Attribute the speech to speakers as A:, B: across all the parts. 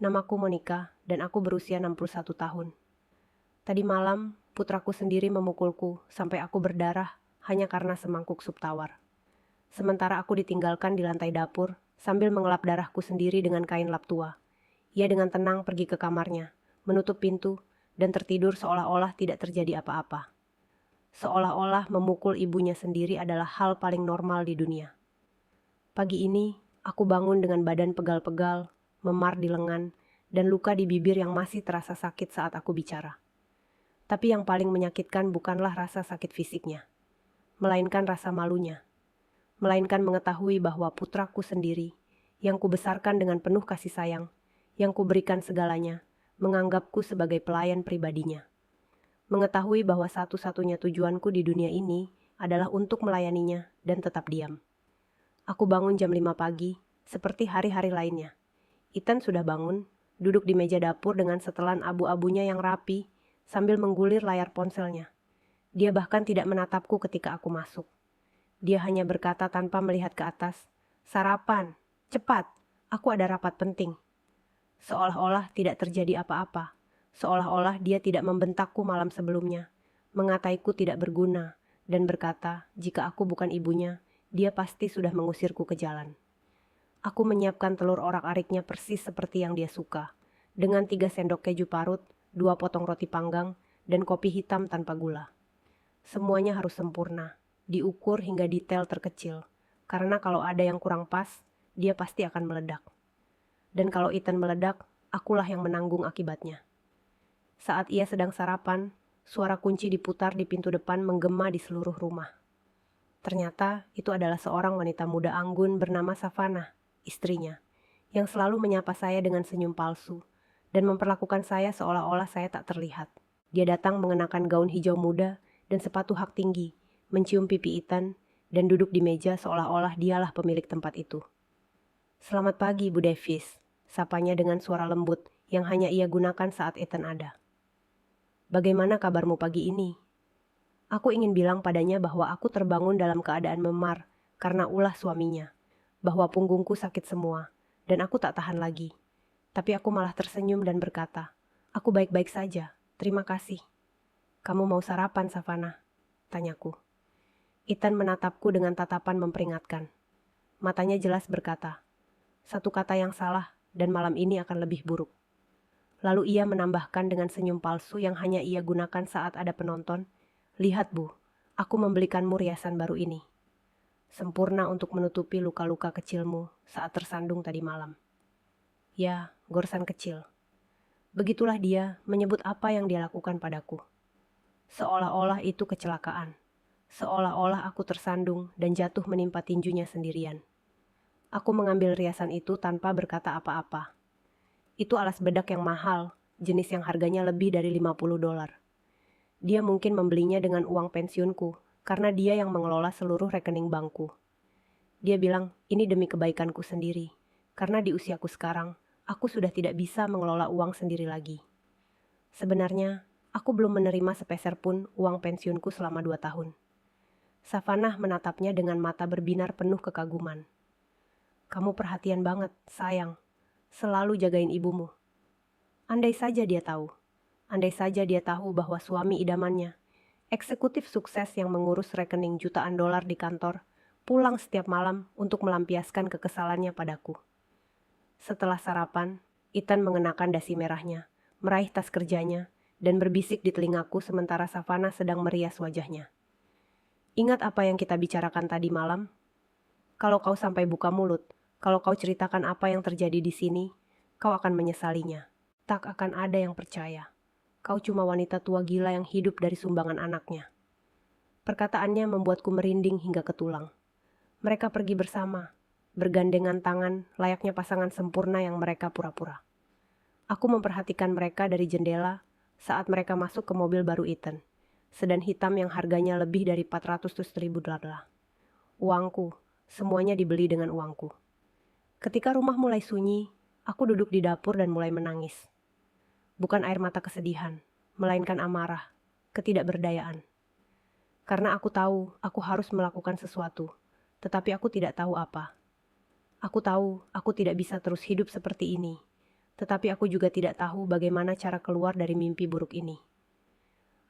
A: Namaku Monica dan aku berusia 61 tahun. Tadi malam, putraku sendiri memukulku sampai aku berdarah hanya karena semangkuk sup tawar. Sementara aku ditinggalkan di lantai dapur sambil mengelap darahku sendiri dengan kain lap tua. Ia dengan tenang pergi ke kamarnya, menutup pintu, dan tertidur seolah-olah tidak terjadi apa-apa. Seolah-olah memukul ibunya sendiri adalah hal paling normal di dunia. Pagi ini, aku bangun dengan badan pegal-pegal, memar di lengan, dan luka di bibir yang masih terasa sakit saat aku bicara. Tapi yang paling menyakitkan bukanlah rasa sakit fisiknya, melainkan rasa malunya. Melainkan mengetahui bahwa putraku sendiri, yang kubesarkan dengan penuh kasih sayang, yang kuberikan segalanya, menganggapku sebagai pelayan pribadinya. Mengetahui bahwa satu-satunya tujuanku di dunia ini adalah untuk melayaninya dan tetap diam. Aku bangun jam 5 pagi, seperti hari-hari lainnya. Ethan sudah bangun, duduk di meja dapur dengan setelan abu-abunya yang rapi, sambil menggulir layar ponselnya. Dia bahkan tidak menatapku ketika aku masuk. Dia hanya berkata tanpa melihat ke atas, "Sarapan, cepat, aku ada rapat penting." Seolah-olah tidak terjadi apa-apa. Seolah-olah dia tidak membentakku malam sebelumnya, mengataiku tidak berguna, dan berkata, jika aku bukan ibunya, dia pasti sudah mengusirku ke jalan. Aku menyiapkan telur orak-ariknya persis seperti yang dia suka, dengan 3 sendok keju parut, 2 potong roti panggang, dan kopi hitam tanpa gula. Semuanya harus sempurna, diukur hingga detail terkecil, karena kalau ada yang kurang pas, dia pasti akan meledak. Dan kalau Ethan meledak, akulah yang menanggung akibatnya. Saat ia sedang sarapan, suara kunci diputar di pintu depan menggema di seluruh rumah. Ternyata itu adalah seorang wanita muda anggun bernama Savannah, istrinya, yang selalu menyapa saya dengan senyum palsu dan memperlakukan saya seolah-olah saya tak terlihat. Dia datang mengenakan gaun hijau muda dan sepatu hak tinggi, mencium pipi Ethan, dan duduk di meja seolah-olah dialah pemilik tempat itu. "Selamat pagi, Bu Davis," sapanya dengan suara lembut yang hanya ia gunakan saat Ethan ada. "Bagaimana kabarmu pagi ini?" Aku ingin bilang padanya bahwa aku terbangun dalam keadaan memar karena ulah suaminya, bahwa punggungku sakit semua, dan aku tak tahan lagi. Tapi aku malah tersenyum dan berkata, "Aku baik-baik saja, terima kasih." "Kamu mau sarapan, Savannah?" tanyaku. Ethan menatapku dengan tatapan memperingatkan. Matanya jelas berkata, "Satu kata yang salah, dan malam ini akan lebih buruk." Lalu ia menambahkan dengan senyum palsu yang hanya ia gunakan saat ada penonton, "Lihat, Bu, aku membelikanmu riasan baru ini. Sempurna untuk menutupi luka-luka kecilmu saat tersandung tadi malam." Ya, goresan kecil. Begitulah dia menyebut apa yang dia lakukan padaku. Seolah-olah itu kecelakaan. Seolah-olah aku tersandung dan jatuh menimpa tinjunya sendirian. Aku mengambil riasan itu tanpa berkata apa-apa. Itu alas bedak yang mahal, jenis yang harganya lebih dari $50. Dia mungkin membelinya dengan uang pensiunku, karena dia yang mengelola seluruh rekening bankku. Dia bilang, "Ini demi kebaikanku sendiri, karena di usiaku sekarang, aku sudah tidak bisa mengelola uang sendiri lagi." Sebenarnya, aku belum menerima sepeser pun uang pensiunku selama 2 tahun. Savannah menatapnya dengan mata berbinar penuh kekaguman. "Kamu perhatian banget, sayang. Selalu jagain ibumu." Andai saja dia tahu. Andai saja dia tahu bahwa suami idamannya, eksekutif sukses yang mengurus rekening jutaan dolar di kantor, pulang setiap malam untuk melampiaskan kekesalannya padaku. Setelah sarapan, Ethan mengenakan dasi merahnya, meraih tas kerjanya, dan berbisik di telingaku sementara Savannah sedang merias wajahnya. "Ingat apa yang kita bicarakan tadi malam? Kalau kau sampai buka mulut, kalau kau ceritakan apa yang terjadi di sini, kau akan menyesalinya. Tak akan ada yang percaya. Kau cuma wanita tua gila yang hidup dari sumbangan anaknya." Perkataannya membuatku merinding hingga ke tulang. Mereka pergi bersama, bergandengan tangan layaknya pasangan sempurna yang mereka pura-pura. Aku memperhatikan mereka dari jendela saat mereka masuk ke mobil baru Ethan, sedan hitam yang harganya lebih dari $400.000. Uangku, semuanya dibeli dengan uangku. Ketika rumah mulai sunyi, aku duduk di dapur dan mulai menangis. Bukan air mata kesedihan, melainkan amarah, ketidakberdayaan. Karena aku tahu aku harus melakukan sesuatu, tetapi aku tidak tahu apa. Aku tahu aku tidak bisa terus hidup seperti ini, Tetapi aku juga tidak tahu bagaimana cara keluar dari mimpi buruk ini.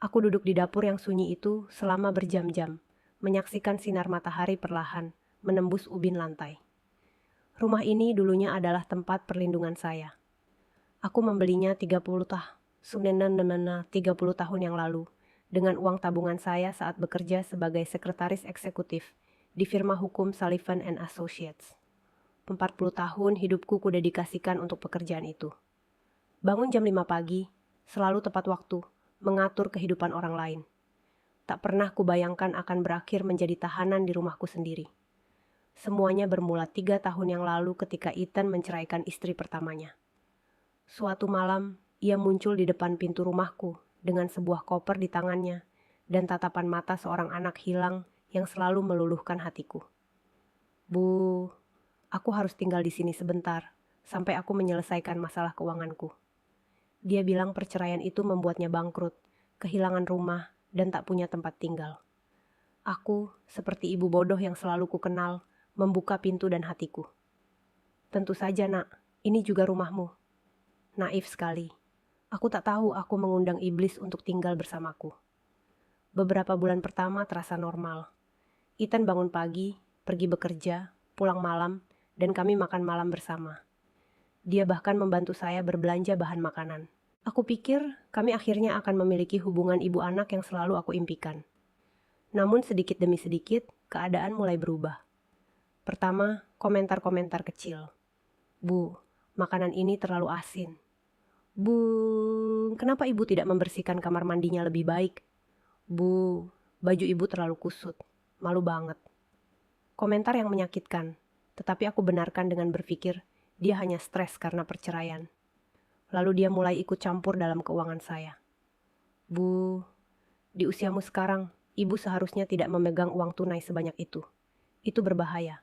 A: Aku duduk di dapur yang sunyi itu selama berjam-jam, menyaksikan sinar matahari perlahan menembus ubin lantai. Rumah ini dulunya adalah tempat perlindungan saya. Aku membelinya 30 tahun yang lalu dengan uang tabungan saya saat bekerja sebagai sekretaris eksekutif di firma hukum Sullivan and Associates. 40 tahun hidupku kudedikasikan untuk pekerjaan itu. Bangun jam 5 pagi, selalu tepat waktu, mengatur kehidupan orang lain. Tak pernah kubayangkan akan berakhir menjadi tahanan di rumahku sendiri. Semuanya bermula 3 tahun yang lalu ketika Ethan menceraikan istri pertamanya. Suatu malam, ia muncul di depan pintu rumahku dengan sebuah koper di tangannya dan tatapan mata seorang anak hilang yang selalu meluluhkan hatiku. Bu, aku harus tinggal di sini sebentar sampai aku menyelesaikan masalah keuanganku. Dia bilang perceraian itu membuatnya bangkrut, kehilangan rumah, dan tak punya tempat tinggal. Aku, seperti ibu bodoh yang selalu kukenal, membuka pintu dan hatiku. Tentu saja, Nak, ini juga rumahmu. Naif sekali. Aku tak tahu aku mengundang iblis untuk tinggal bersamaku. Beberapa bulan pertama terasa normal. Ethan bangun pagi, pergi bekerja, pulang malam, dan kami makan malam bersama. Dia bahkan membantu saya berbelanja bahan makanan. Aku pikir kami akhirnya akan memiliki hubungan ibu anak yang selalu aku impikan. Namun sedikit demi sedikit, keadaan mulai berubah. Pertama, komentar-komentar kecil. Bu, makanan ini terlalu asin. Bu, kenapa ibu tidak membersihkan kamar mandinya lebih baik? Bu, baju ibu terlalu kusut. Malu banget. Komentar yang menyakitkan, tetapi aku benarkan dengan berpikir dia hanya stres karena perceraian. Lalu dia mulai ikut campur dalam keuangan saya. Bu, di usiamu sekarang, ibu seharusnya tidak memegang uang tunai sebanyak itu. Itu berbahaya.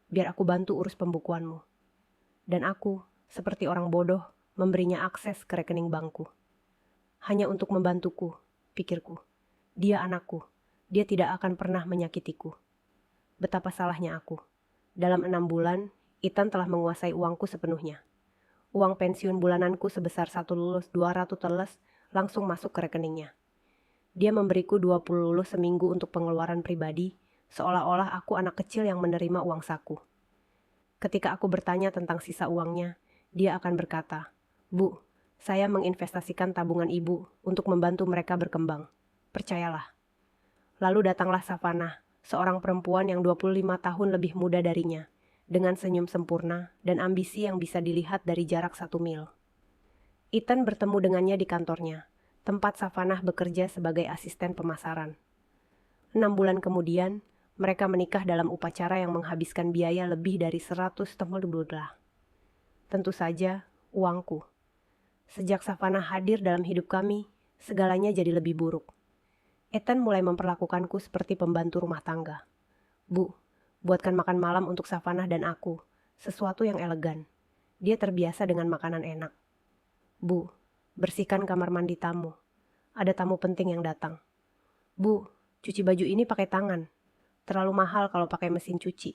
A: Biar aku bantu urus pembukuanmu. Dan aku, seperti orang bodoh, memberinya akses ke rekening bankku. Hanya untuk membantuku, pikirku. Dia anakku. Dia tidak akan pernah menyakitiku. Betapa salahnya aku. Dalam 6 bulan, Ethan telah menguasai uangku sepenuhnya. Uang pensiun bulananku sebesar 1,200 teles langsung masuk ke rekeningnya. Dia memberiku 20 lulus seminggu untuk pengeluaran pribadi, seolah-olah aku anak kecil yang menerima uang saku. Ketika aku bertanya tentang sisa uangnya, dia akan berkata, Bu, saya menginvestasikan tabungan ibu untuk membantu mereka berkembang. Percayalah. Lalu datanglah Savannah, seorang perempuan yang 25 tahun lebih muda darinya, dengan senyum sempurna dan ambisi yang bisa dilihat dari jarak 1 mil. Ethan bertemu dengannya di kantornya, tempat Savannah bekerja sebagai asisten pemasaran. 6 bulan kemudian, mereka menikah dalam upacara yang menghabiskan biaya lebih dari 100 $. Tentu saja, uangku. Sejak Savannah hadir dalam hidup kami, segalanya jadi lebih buruk. Ethan mulai memperlakukanku seperti pembantu rumah tangga. Bu, buatkan makan malam untuk Savannah dan aku, sesuatu yang elegan. Dia terbiasa dengan makanan enak. Bu, bersihkan kamar mandi tamu. Ada tamu penting yang datang. Bu, cuci baju ini pakai tangan. Terlalu mahal kalau pakai mesin cuci.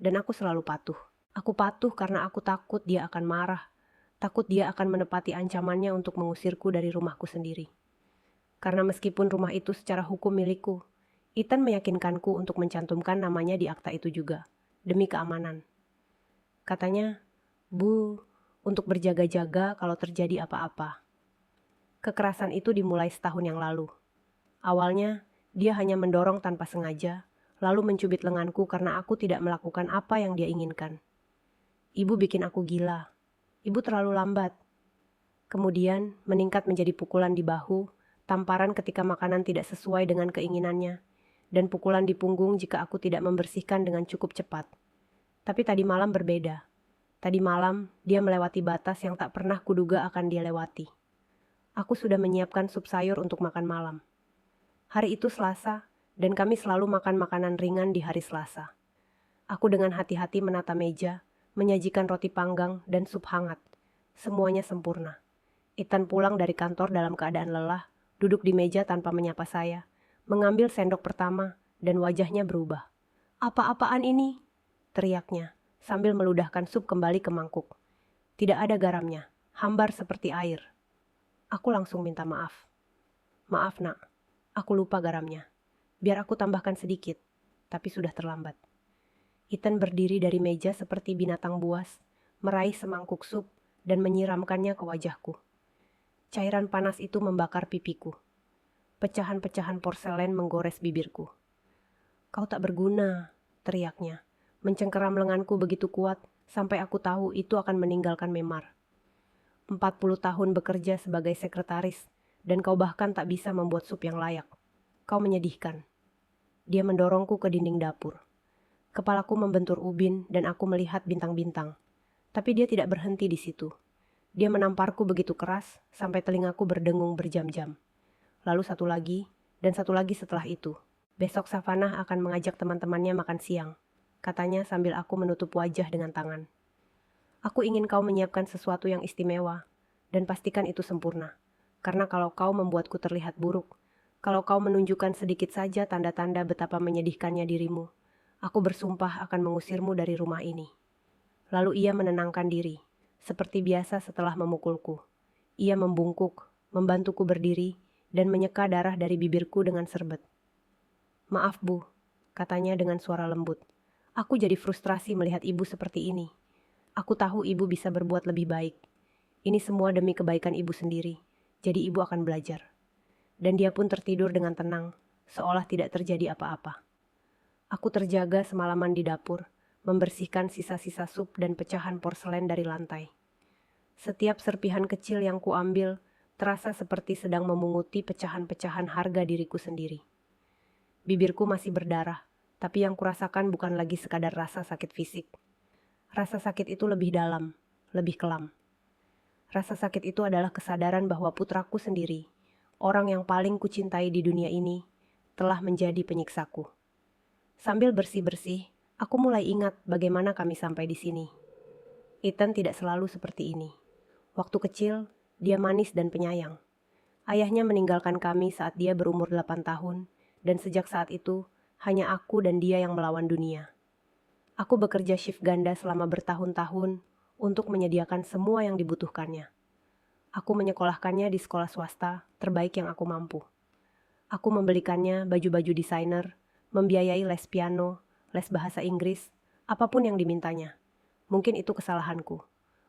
A: Dan aku selalu patuh. Aku patuh karena aku takut dia akan marah. Takut dia akan menepati ancamannya untuk mengusirku dari rumahku sendiri. Karena meskipun rumah itu secara hukum milikku, Ethan meyakinkanku untuk mencantumkan namanya di akta itu juga, demi keamanan. Katanya, Bu, untuk berjaga-jaga kalau terjadi apa-apa. Kekerasan itu dimulai setahun yang lalu. Awalnya, dia hanya mendorong tanpa sengaja, lalu mencubit lenganku karena aku tidak melakukan apa yang dia inginkan. Ibu bikin aku gila. Ibu terlalu lambat. Kemudian, meningkat menjadi pukulan di bahu, tamparan ketika makanan tidak sesuai dengan keinginannya, dan pukulan di punggung jika aku tidak membersihkan dengan cukup cepat. Tapi tadi malam berbeda. Tadi malam, dia melewati batas yang tak pernah kuduga akan dia lewati. Aku sudah menyiapkan sup sayur untuk makan malam. Hari itu Selasa, dan kami selalu makan makanan ringan di hari Selasa. Aku dengan hati-hati menata meja, menyajikan roti panggang dan sup hangat. Semuanya sempurna. Ethan pulang dari kantor dalam keadaan lelah, duduk di meja tanpa menyapa saya, mengambil sendok pertama, dan wajahnya berubah. Apa-apaan ini? Teriaknya, sambil meludahkan sup kembali ke mangkuk. Tidak ada garamnya, hambar seperti air. Aku langsung minta maaf. Maaf nak, aku lupa garamnya. Biar aku tambahkan sedikit, tapi sudah terlambat. Ethan berdiri dari meja seperti binatang buas, meraih semangkuk sup dan menyiramkannya ke wajahku. Cairan panas itu membakar pipiku. Pecahan-pecahan porselen menggores bibirku. Kau tak berguna, teriaknya. Mencengkeram lenganku begitu kuat sampai aku tahu itu akan meninggalkan memar. 40 tahun bekerja sebagai sekretaris, dan kau bahkan tak bisa membuat sup yang layak. Kau menyedihkan. Dia mendorongku ke dinding dapur. Kepalaku membentur ubin dan aku melihat bintang-bintang. Tapi dia tidak berhenti di situ. Dia menamparku begitu keras sampai telingaku berdengung berjam-jam. Lalu satu lagi, dan satu lagi setelah itu. Besok Savannah akan mengajak teman-temannya makan siang, katanya sambil aku menutup wajah dengan tangan. Aku ingin kau menyiapkan sesuatu yang istimewa, dan pastikan itu sempurna. Karena kalau kau membuatku terlihat buruk, kalau kau menunjukkan sedikit saja tanda-tanda betapa menyedihkannya dirimu, aku bersumpah akan mengusirmu dari rumah ini. Lalu ia menenangkan diri, seperti biasa setelah memukulku. Ia membungkuk, membantuku berdiri, dan menyeka darah dari bibirku dengan serbet. Maaf Bu, katanya dengan suara lembut. Aku jadi frustrasi melihat ibu seperti ini. Aku tahu ibu bisa berbuat lebih baik. Ini semua demi kebaikan ibu sendiri, jadi ibu akan belajar. Dan dia pun tertidur dengan tenang, seolah tidak terjadi apa-apa. Aku terjaga semalaman di dapur, membersihkan sisa-sisa sup dan pecahan porselen dari lantai. Setiap serpihan kecil yang kuambil terasa seperti sedang memunguti pecahan-pecahan harga diriku sendiri. Bibirku masih berdarah, tapi yang kurasakan bukan lagi sekadar rasa sakit fisik. Rasa sakit itu lebih dalam, lebih kelam. Rasa sakit itu adalah kesadaran bahwa putraku sendiri, orang yang paling kucintai di dunia ini, telah menjadi penyiksaku. Sambil bersih-bersih, aku mulai ingat bagaimana kami sampai di sini. Ethan tidak selalu seperti ini. Waktu kecil, dia manis dan penyayang. Ayahnya meninggalkan kami saat dia berumur 8 tahun, dan sejak saat itu, hanya aku dan dia yang melawan dunia. Aku bekerja shift ganda selama bertahun-tahun untuk menyediakan semua yang dibutuhkannya. Aku menyekolahkannya di sekolah swasta terbaik yang aku mampu. Aku membelikannya baju-baju desainer, membiayai les piano, les bahasa Inggris, apapun yang dimintanya. Mungkin itu kesalahanku.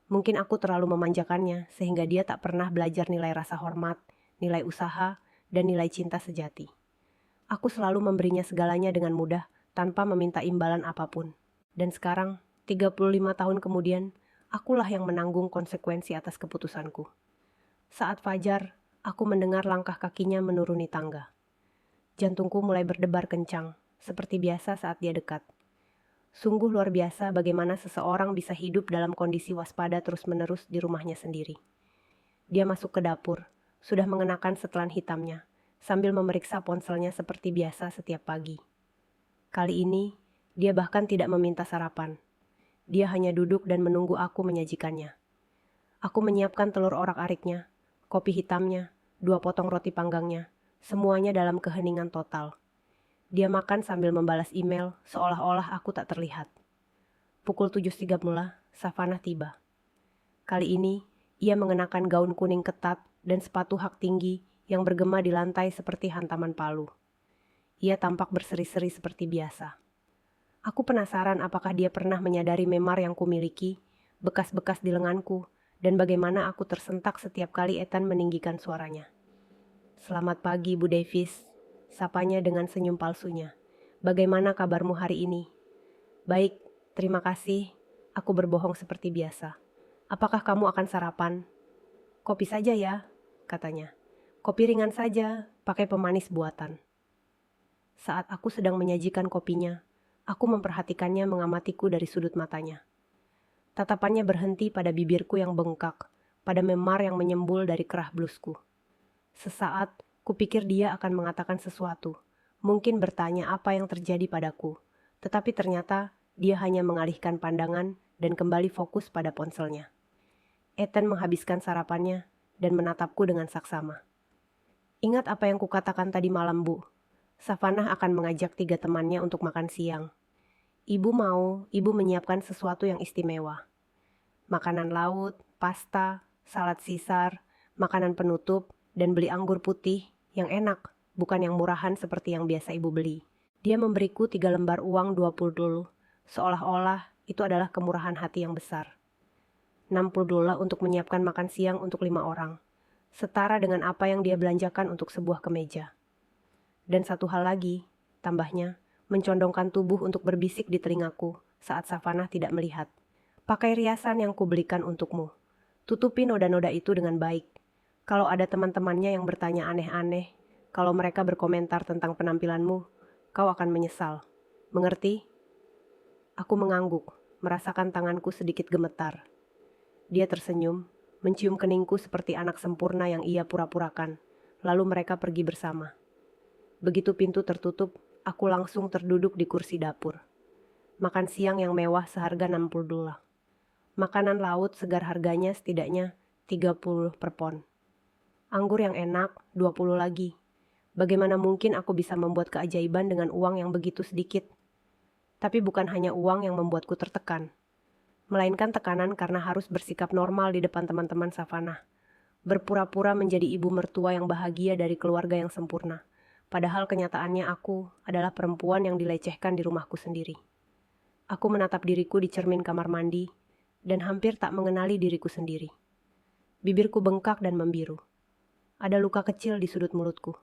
A: Mungkin aku terlalu memanjakannya sehingga dia tak pernah belajar nilai rasa hormat, nilai usaha, dan nilai cinta sejati. Aku selalu memberinya segalanya dengan mudah tanpa meminta imbalan apapun. Dan sekarang, 35 tahun kemudian, akulah yang menanggung konsekuensi atas keputusanku. Saat fajar, aku mendengar langkah kakinya menuruni tangga. Jantungku mulai berdebar kencang, seperti biasa saat dia dekat. Sungguh luar biasa bagaimana seseorang bisa hidup dalam kondisi waspada terus-menerus di rumahnya sendiri. Dia masuk ke dapur, sudah mengenakan setelan hitamnya, sambil memeriksa ponselnya seperti biasa setiap pagi. Kali ini, dia bahkan tidak meminta sarapan. Dia hanya duduk dan menunggu aku menyajikannya. Aku menyiapkan telur orak-ariknya, kopi hitamnya, 2 potong roti panggangnya, semuanya dalam keheningan total. Dia makan sambil membalas email seolah-olah aku tak terlihat. Pukul 7.30, Savannah tiba. Kali ini, ia mengenakan gaun kuning ketat dan sepatu hak tinggi yang bergema di lantai seperti hantaman palu. Ia tampak berseri-seri seperti biasa. Aku penasaran apakah dia pernah menyadari memar yang kumiliki, bekas-bekas di lenganku, dan bagaimana aku tersentak setiap kali Ethan meninggikan suaranya. Selamat pagi, Bu Davis, sapanya dengan senyum palsunya. Bagaimana kabarmu hari ini? Baik, terima kasih. Aku berbohong seperti biasa. Apakah kamu akan sarapan? Kopi saja ya, katanya. Kopi ringan saja, pakai pemanis buatan. Saat aku sedang menyajikan kopinya, aku memperhatikannya mengamatiku dari sudut matanya. Tatapannya berhenti pada bibirku yang bengkak, pada memar yang menyembul dari kerah blusku. Sesaat, kupikir dia akan mengatakan sesuatu, mungkin bertanya apa yang terjadi padaku, tetapi ternyata dia hanya mengalihkan pandangan dan kembali fokus pada ponselnya. Ethan menghabiskan sarapannya dan menatapku dengan saksama. Ingat apa yang kukatakan tadi malam, Bu. Savannah akan mengajak 3 temannya untuk makan siang. Ibu menyiapkan sesuatu yang istimewa. Makanan laut, pasta, salad Caesar, makanan penutup, dan beli anggur putih yang enak, bukan yang murahan seperti yang biasa ibu beli. Dia memberiku 3 lembar uang 20 dulu, seolah-olah itu adalah kemurahan hati yang besar. 60 dolar untuk menyiapkan makan siang untuk 5 orang, setara dengan apa yang dia belanjakan untuk sebuah kemeja. Dan satu hal lagi, tambahnya, mencondongkan tubuh untuk berbisik di telingaku saat Savannah tidak melihat. Pakai riasan yang kubelikan untukmu. Tutupi noda-noda itu dengan baik. Kalau ada teman-temannya yang bertanya aneh-aneh, kalau mereka berkomentar tentang penampilanmu, kau akan menyesal. Mengerti? Aku mengangguk, merasakan tanganku sedikit gemetar. Dia tersenyum, mencium keningku seperti anak sempurna yang ia pura-purakan. Lalu mereka pergi bersama. Begitu pintu tertutup, aku langsung terduduk di kursi dapur. Makan siang yang mewah seharga 60 dolar. Makanan laut segar harganya setidaknya 30 per pon. Anggur yang enak 20 lagi. Bagaimana mungkin aku bisa membuat keajaiban dengan uang yang begitu sedikit? Tapi bukan hanya uang yang membuatku tertekan, melainkan tekanan karena harus bersikap normal di depan teman-teman Savannah. Berpura-pura menjadi ibu mertua yang bahagia dari keluarga yang sempurna. Padahal kenyataannya aku adalah perempuan yang dilecehkan di rumahku sendiri. Aku menatap diriku di cermin kamar mandi dan hampir tak mengenali diriku sendiri. Bibirku bengkak dan membiru. Ada luka kecil di sudut mulutku.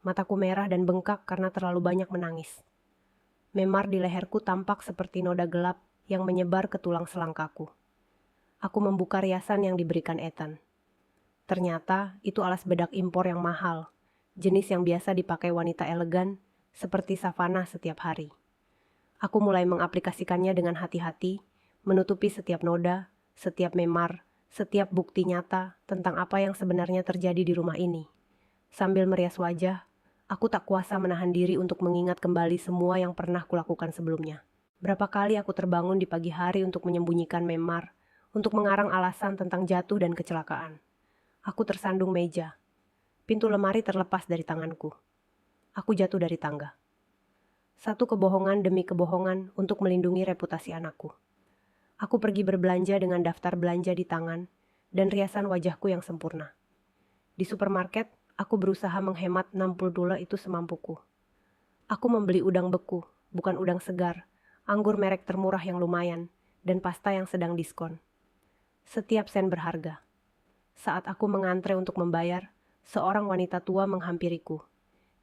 A: Mataku merah dan bengkak karena terlalu banyak menangis. Memar di leherku tampak seperti noda gelap yang menyebar ke tulang selangkaku. Aku membuka riasan yang diberikan Ethan. Ternyata itu alas bedak impor yang mahal, jenis yang biasa dipakai wanita elegan seperti Savannah setiap hari. Aku mulai mengaplikasikannya dengan hati-hati, menutupi setiap noda, setiap memar, setiap bukti nyata tentang apa yang sebenarnya terjadi di rumah ini. Sambil merias wajah, aku tak kuasa menahan diri untuk mengingat kembali semua yang pernah kulakukan sebelumnya. Berapa kali aku terbangun di pagi hari untuk menyembunyikan memar, untuk mengarang alasan tentang jatuh dan kecelakaan. Aku tersandung meja. Pintu lemari terlepas dari tanganku. Aku jatuh dari tangga. Satu kebohongan demi kebohongan untuk melindungi reputasi anakku. Aku pergi berbelanja dengan daftar belanja di tangan dan riasan wajahku yang sempurna. Di supermarket, aku berusaha menghemat 60 dolar itu semampuku. Aku membeli udang beku, bukan udang segar, anggur merek termurah yang lumayan, dan pasta yang sedang diskon. Setiap sen berharga. Saat aku mengantre untuk membayar, seorang wanita tua menghampiriku.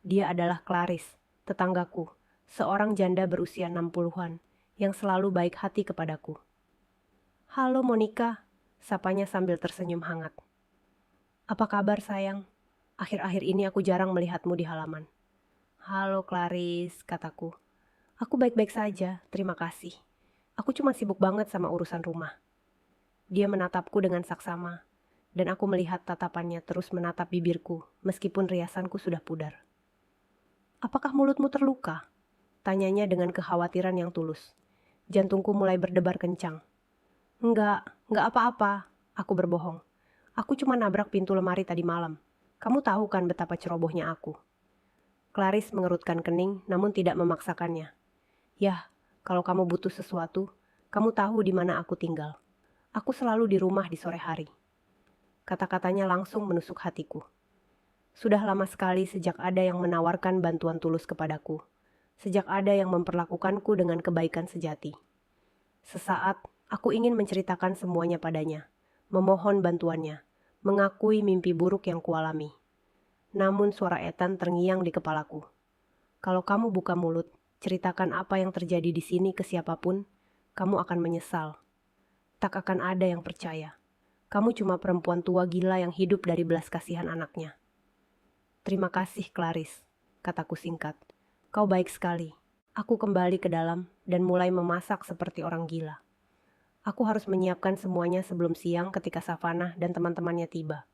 A: Dia adalah Clarice, tetanggaku, seorang janda berusia 60-an, yang selalu baik hati kepadaku. "Halo Monica," sapanya sambil tersenyum hangat. "Apa kabar sayang? Akhir-akhir ini aku jarang melihatmu di halaman." "Halo Clarice," kataku. "Aku baik-baik saja, terima kasih. Aku cuma sibuk banget sama urusan rumah." Dia menatapku dengan saksama, dan aku melihat tatapannya terus menatap bibirku meskipun riasanku sudah pudar. "Apakah mulutmu terluka?" tanyanya dengan kekhawatiran yang tulus. Jantungku mulai berdebar kencang. Enggak apa-apa," aku berbohong. "Aku cuma nabrak pintu lemari tadi malam. Kamu tahu kan betapa cerobohnya aku." Clarice mengerutkan kening namun tidak memaksakannya. "Yah, kalau kamu butuh sesuatu, kamu tahu di mana aku tinggal. Aku selalu di rumah di sore hari." Kata-katanya langsung menusuk hatiku. Sudah lama sekali sejak ada yang menawarkan bantuan tulus kepadaku. Sejak ada yang memperlakukanku dengan kebaikan sejati. Sesaat, aku ingin menceritakan semuanya padanya, memohon bantuannya, mengakui mimpi buruk yang kualami. Namun suara Ethan terngiang di kepalaku. "Kalau kamu buka mulut, ceritakan apa yang terjadi di sini ke siapapun, kamu akan menyesal. Tak akan ada yang percaya. Kamu cuma perempuan tua gila yang hidup dari belas kasihan anaknya." "Terima kasih, Clarice," kataku singkat. "Kau baik sekali." Aku kembali ke dalam dan mulai memasak seperti orang gila. Aku harus menyiapkan semuanya sebelum siang ketika Savannah dan teman-temannya tiba.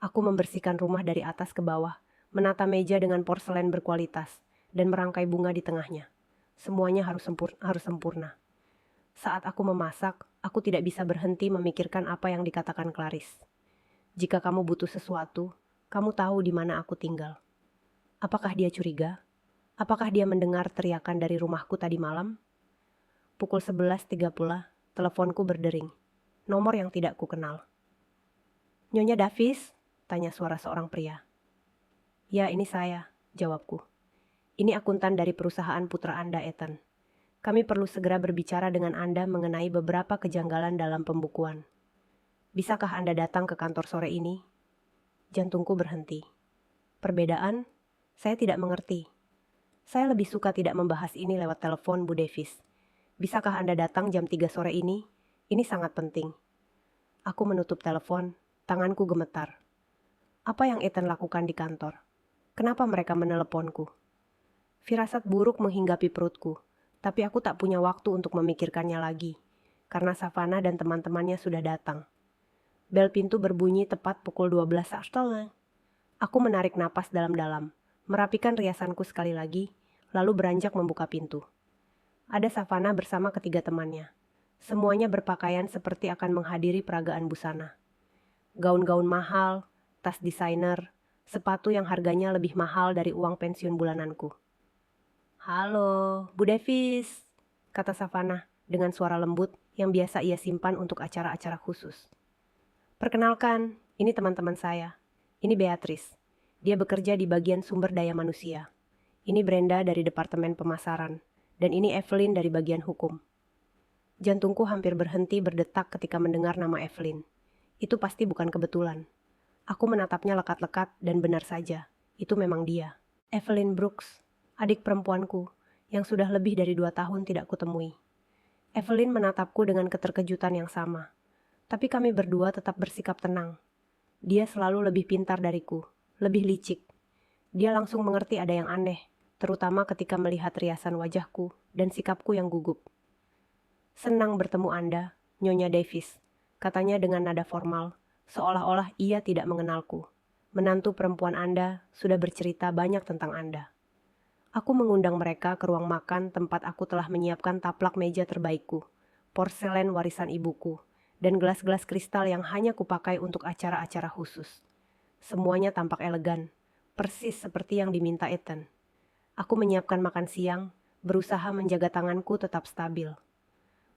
A: Aku membersihkan rumah dari atas ke bawah, menata meja dengan porselen berkualitas, dan merangkai bunga di tengahnya. Semuanya harus sempurna. Saat aku memasak, aku tidak bisa berhenti memikirkan apa yang dikatakan Clarice. "Jika kamu butuh sesuatu, kamu tahu di mana aku tinggal." Apakah dia curiga? Apakah dia mendengar teriakan dari rumahku tadi malam? Pukul 11.30, teleponku berdering. Nomor yang tidak kukenal. Nyonya Davis? Tanya suara seorang pria. Ya, ini saya, jawabku. Ini akuntan dari perusahaan putra Anda, Ethan. Kami perlu segera berbicara dengan Anda mengenai beberapa kejanggalan dalam pembukuan. Bisakah Anda datang ke kantor sore ini? Jantungku berhenti. Perbedaan? Saya tidak mengerti. Saya lebih suka tidak membahas ini lewat telepon, Bu Davis. Bisakah Anda datang jam 3 sore ini? Ini sangat penting. Aku menutup telepon, tanganku gemetar. Apa yang Ethan lakukan di kantor? Kenapa mereka meneleponku? Firasat buruk menghinggapi perutku, tapi aku tak punya waktu untuk memikirkannya lagi, karena Savannah dan teman-temannya sudah datang. Bel pintu berbunyi tepat pukul 12 saat. Aku menarik napas dalam-dalam, merapikan riasanku sekali lagi, lalu beranjak membuka pintu. Ada Savannah bersama ketiga temannya. Semuanya berpakaian seperti akan menghadiri peragaan busana. Gaun-gaun mahal, tas desainer, sepatu yang harganya lebih mahal dari uang pensiun bulananku. Halo, Bu Davis, kata Savannah dengan suara lembut yang biasa ia simpan untuk acara-acara khusus. Perkenalkan, ini teman-teman saya. Ini Beatrice. Dia bekerja di bagian sumber daya manusia. Ini Brenda dari Departemen Pemasaran. Dan ini Evelyn dari bagian hukum. Jantungku hampir berhenti berdetak ketika mendengar nama Evelyn. Itu pasti bukan kebetulan. Aku menatapnya lekat-lekat dan benar saja. Itu memang dia. Evelyn Brooks, adik perempuanku, yang sudah lebih dari 2 tahun tidak kutemui. Evelyn menatapku dengan keterkejutan yang sama. Tapi kami berdua tetap bersikap tenang. Dia selalu lebih pintar dariku, lebih licik. Dia langsung mengerti ada yang aneh, terutama ketika melihat riasan wajahku dan sikapku yang gugup. Senang bertemu Anda, Nyonya Davis, katanya dengan nada formal, seolah-olah ia tidak mengenalku. Menantu perempuan Anda sudah bercerita banyak tentang Anda. Aku mengundang mereka ke ruang makan tempat aku telah menyiapkan taplak meja terbaikku, porselen warisan ibuku, dan gelas-gelas kristal yang hanya kupakai untuk acara-acara khusus. Semuanya tampak elegan, persis seperti yang diminta Ethan. Aku menyiapkan makan siang, berusaha menjaga tanganku tetap stabil.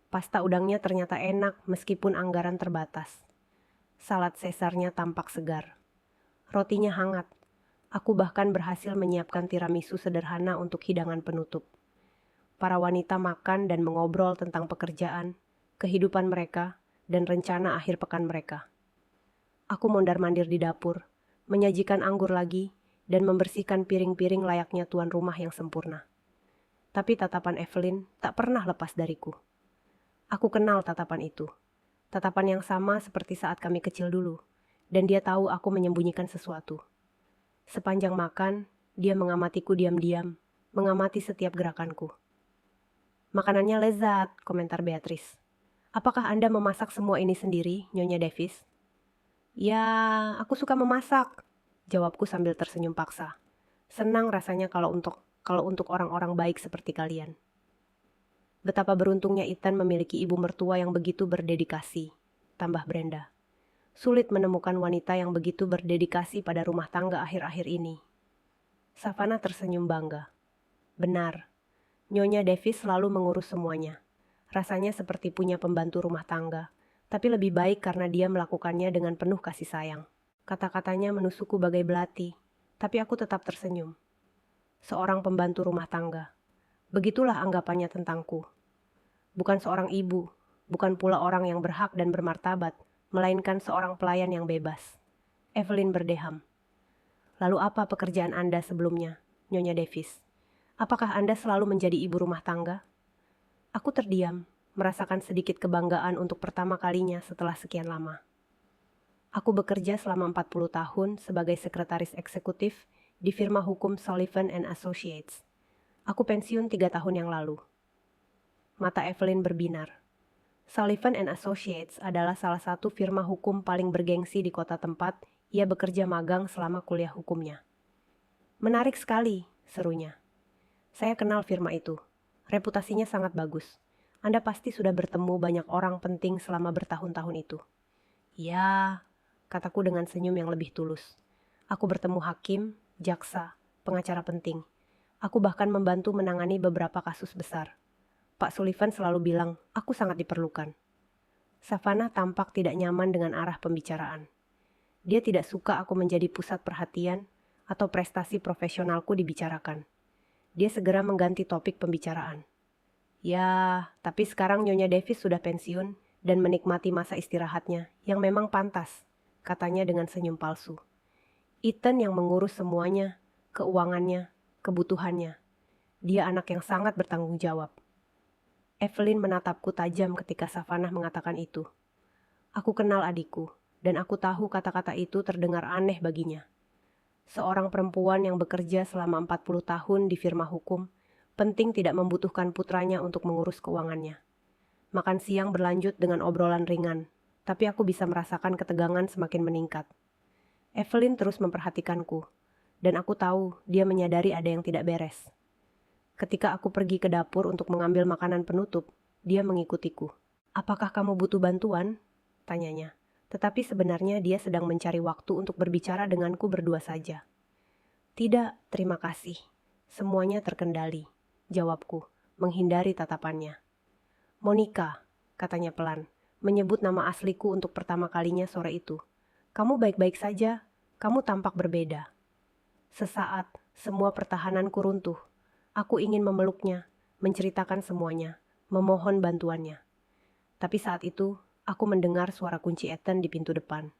A: Pasta udangnya ternyata enak meskipun anggaran terbatas. Salad Caesarnya tampak segar. Rotinya hangat. Aku bahkan berhasil menyiapkan tiramisu sederhana untuk hidangan penutup. Para wanita makan dan mengobrol tentang pekerjaan, kehidupan mereka, dan rencana akhir pekan mereka. Aku mondar-mandir di dapur, menyajikan anggur lagi, dan membersihkan piring-piring layaknya tuan rumah yang sempurna. Tapi tatapan Evelyn tak pernah lepas dariku. Aku kenal tatapan itu. Tatapan yang sama seperti saat kami kecil dulu, dan dia tahu aku menyembunyikan sesuatu. Sepanjang makan, dia mengamatiku diam-diam, mengamati setiap gerakanku. Makanannya lezat, komentar Beatrice. Apakah Anda memasak semua ini sendiri, Nyonya Davis? Ya, aku suka memasak, jawabku sambil tersenyum paksa. Senang rasanya kalau untuk orang-orang baik seperti kalian. Betapa beruntungnya Ethan memiliki ibu mertua yang begitu berdedikasi, tambah Brenda. Sulit menemukan wanita yang begitu berdedikasi pada rumah tangga akhir-akhir ini. Savannah tersenyum bangga. Benar, Nyonya Davis selalu mengurus semuanya. Rasanya seperti punya pembantu rumah tangga, tapi lebih baik karena dia melakukannya dengan penuh kasih sayang. Kata-katanya menusukku bagai belati, tapi aku tetap tersenyum. Seorang pembantu rumah tangga. Begitulah anggapannya tentangku. Bukan seorang ibu, bukan pula orang yang berhak dan bermartabat, melainkan seorang pelayan yang bebas. Evelyn berdeham. Lalu apa pekerjaan Anda sebelumnya, Nyonya Davis? Apakah Anda selalu menjadi ibu rumah tangga? Aku terdiam, merasakan sedikit kebanggaan untuk pertama kalinya setelah sekian lama. Aku bekerja selama 40 tahun sebagai sekretaris eksekutif di firma hukum Sullivan and Associates. Aku pensiun 3 tahun yang lalu. Mata Evelyn berbinar. Sullivan and Associates adalah salah satu firma hukum paling bergengsi di kota tempat ia bekerja magang selama kuliah hukumnya. Menarik sekali, serunya. Saya kenal firma itu. Reputasinya sangat bagus. Anda pasti sudah bertemu banyak orang penting selama bertahun-tahun itu. Ya, kataku dengan senyum yang lebih tulus. Aku bertemu hakim, jaksa, pengacara penting. Aku bahkan membantu menangani beberapa kasus besar. Pak Sullivan selalu bilang, aku sangat diperlukan. Savannah tampak tidak nyaman dengan arah pembicaraan. Dia tidak suka aku menjadi pusat perhatian atau prestasi profesionalku dibicarakan. Dia segera mengganti topik pembicaraan. Ya, tapi sekarang Nyonya Davis sudah pensiun dan menikmati masa istirahatnya yang memang pantas, katanya dengan senyum palsu. Ethan yang mengurus semuanya, keuangannya, kebutuhannya. Dia anak yang sangat bertanggung jawab. Evelyn menatapku tajam ketika Savannah mengatakan itu. Aku kenal adikku, dan aku tahu kata-kata itu terdengar aneh baginya. Seorang perempuan yang bekerja selama 40 tahun di firma hukum, penting tidak membutuhkan putranya untuk mengurus keuangannya. Makan siang berlanjut dengan obrolan ringan, tapi aku bisa merasakan ketegangan semakin meningkat. Evelyn terus memperhatikanku, dan aku tahu dia menyadari ada yang tidak beres. Ketika aku pergi ke dapur untuk mengambil makanan penutup, dia mengikutiku. "Apakah kamu butuh bantuan?" tanyanya. Tetapi sebenarnya dia sedang mencari waktu untuk berbicara denganku berdua saja. "Tidak, terima kasih. Semuanya terkendali," jawabku, menghindari tatapannya. "Monica," katanya pelan, menyebut nama asliku untuk pertama kalinya sore itu. "Kamu baik-baik saja? Kamu tampak berbeda." Sesaat, semua pertahananku runtuh. Aku ingin memeluknya, menceritakan semuanya, memohon bantuannya. Tapi saat itu, aku mendengar suara kunci Ethan di pintu depan.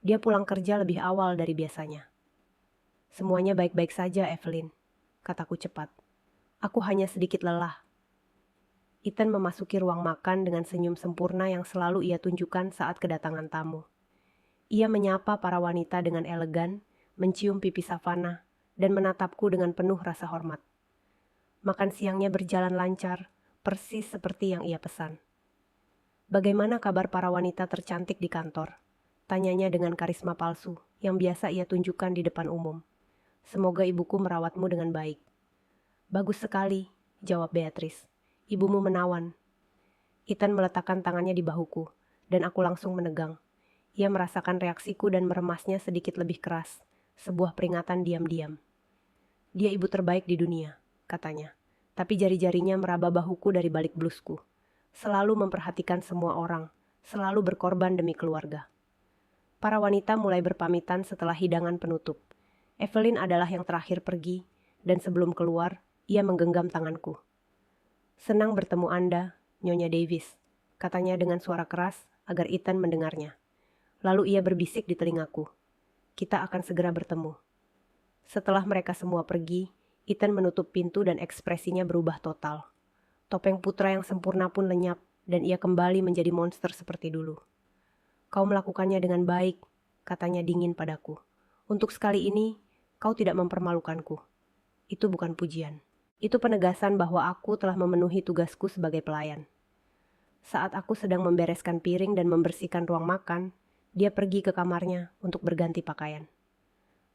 A: Dia pulang kerja lebih awal dari biasanya. "Semuanya baik-baik saja, Evelyn," kataku cepat. "Aku hanya sedikit lelah." Ethan memasuki ruang makan dengan senyum sempurna yang selalu ia tunjukkan saat kedatangan tamu. Ia menyapa para wanita dengan elegan, mencium pipi Savannah, dan menatapku dengan penuh rasa hormat. Makan siangnya berjalan lancar, persis seperti yang ia pesan. "Bagaimana kabar para wanita tercantik di kantor?" tanyanya dengan karisma palsu yang biasa ia tunjukkan di depan umum. "Semoga ibuku merawatmu dengan baik." "Bagus sekali," jawab Beatrice. "Ibumu menawan." Ethan meletakkan tangannya di bahuku, dan aku langsung menegang. Ia merasakan reaksiku dan meremasnya sedikit lebih keras, sebuah peringatan diam-diam. "Dia ibu terbaik di dunia," katanya. Tapi jari-jarinya meraba bahuku dari balik blusku. Selalu memperhatikan semua orang, selalu berkorban demi keluarga. Para wanita mulai berpamitan setelah hidangan penutup. Evelyn adalah yang terakhir pergi, dan sebelum keluar, ia menggenggam tanganku. "Senang bertemu Anda, Nyonya Davis," katanya dengan suara keras agar Ethan mendengarnya. Lalu ia berbisik di telingaku. "Kita akan segera bertemu." Setelah mereka semua pergi, Ethan menutup pintu dan ekspresinya berubah total. Topeng putra yang sempurna pun lenyap, dan ia kembali menjadi monster seperti dulu. "Kau melakukannya dengan baik," katanya dingin padaku. "Untuk sekali ini, kau tidak mempermalukanku." Itu bukan pujian. Itu penegasan bahwa aku telah memenuhi tugasku sebagai pelayan. Saat aku sedang membereskan piring dan membersihkan ruang makan, dia pergi ke kamarnya untuk berganti pakaian.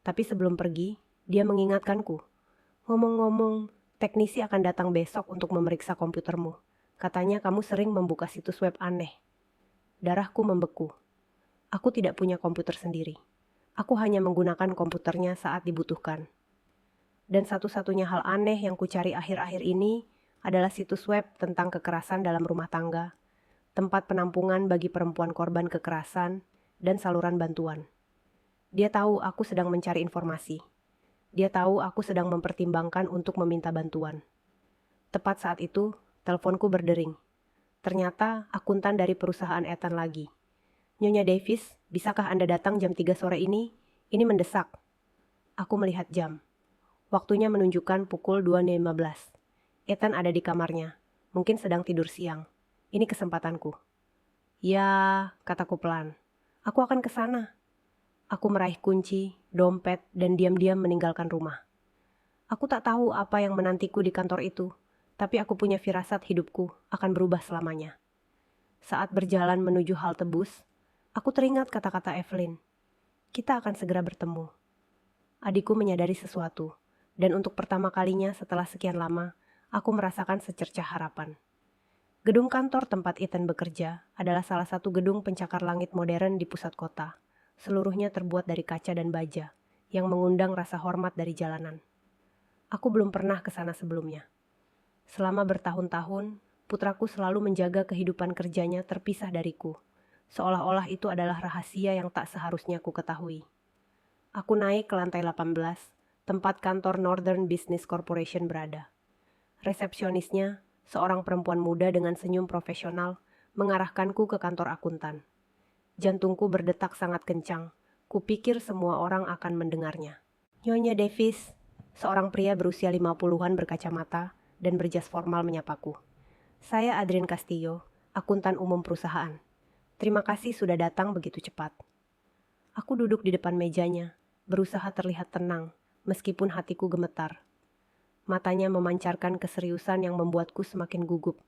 A: Tapi sebelum pergi, dia mengingatkanku. "Ngomong-ngomong, teknisi akan datang besok untuk memeriksa komputermu. Katanya kamu sering membuka situs web aneh." Darahku membeku. Aku tidak punya komputer sendiri. Aku hanya menggunakan komputernya saat dibutuhkan. Dan satu-satunya hal aneh yang kucari akhir-akhir ini adalah situs web tentang kekerasan dalam rumah tangga, tempat penampungan bagi perempuan korban kekerasan, dan saluran bantuan. Dia tahu aku sedang mencari informasi. Dia tahu aku sedang mempertimbangkan untuk meminta bantuan. Tepat saat itu, teleponku berdering. Ternyata akuntan dari perusahaan Ethan lagi. "Nyonya Davis, bisakah Anda datang jam 3 sore ini? Ini mendesak." Aku melihat jam. Waktunya menunjukkan pukul 2.15. Ethan ada di kamarnya. Mungkin sedang tidur siang. Ini kesempatanku. "Ya," kataku pelan. "Aku akan ke sana." Aku meraih kunci, dompet, dan diam-diam meninggalkan rumah. Aku tak tahu apa yang menantiku di kantor itu, tapi aku punya firasat hidupku akan berubah selamanya. Saat berjalan menuju halte bus, aku teringat kata-kata Evelyn. "Kita akan segera bertemu." Adikku menyadari sesuatu, dan untuk pertama kalinya setelah sekian lama, aku merasakan secercah harapan. Gedung kantor tempat Ethan bekerja adalah salah satu gedung pencakar langit modern di pusat kota. Seluruhnya terbuat dari kaca dan baja, yang mengundang rasa hormat dari jalanan. Aku belum pernah ke sana sebelumnya. Selama bertahun-tahun, putraku selalu menjaga kehidupan kerjanya terpisah dariku, seolah-olah itu adalah rahasia yang tak seharusnya ku ketahui. Aku naik ke lantai 18, tempat kantor Northern Business Corporation berada. Resepsionisnya, seorang perempuan muda dengan senyum profesional, mengarahkanku ke kantor akuntan. Jantungku berdetak sangat kencang. Kupikir semua orang akan mendengarnya. Nyonya Davis, seorang pria berusia 50-an berkacamata dan berjas formal menyapaku. Saya Adrian Castillo, akuntan umum perusahaan. Terima kasih sudah datang begitu cepat. Aku duduk di depan mejanya, berusaha terlihat tenang, meskipun hatiku gemetar. Matanya memancarkan keseriusan yang membuatku semakin gugup.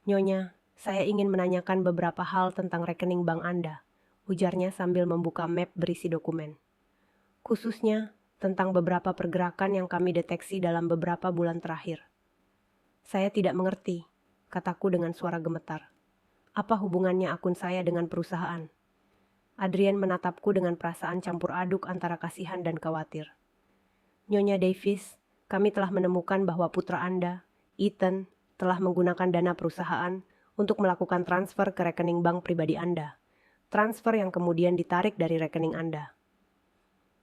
A: Nyonya, saya ingin menanyakan beberapa hal tentang rekening bank Anda, ujarnya sambil membuka map berisi dokumen. Khususnya tentang beberapa pergerakan yang kami deteksi dalam beberapa bulan terakhir. Saya tidak mengerti, kataku dengan suara gemetar. Apa hubungannya akun saya dengan perusahaan? Adrian menatapku dengan perasaan campur aduk antara kasihan dan khawatir. Nyonya Davis, kami telah menemukan bahwa putra Anda, Ethan, telah menggunakan dana perusahaan untuk melakukan transfer ke rekening bank pribadi Anda. Transfer yang kemudian ditarik dari rekening Anda.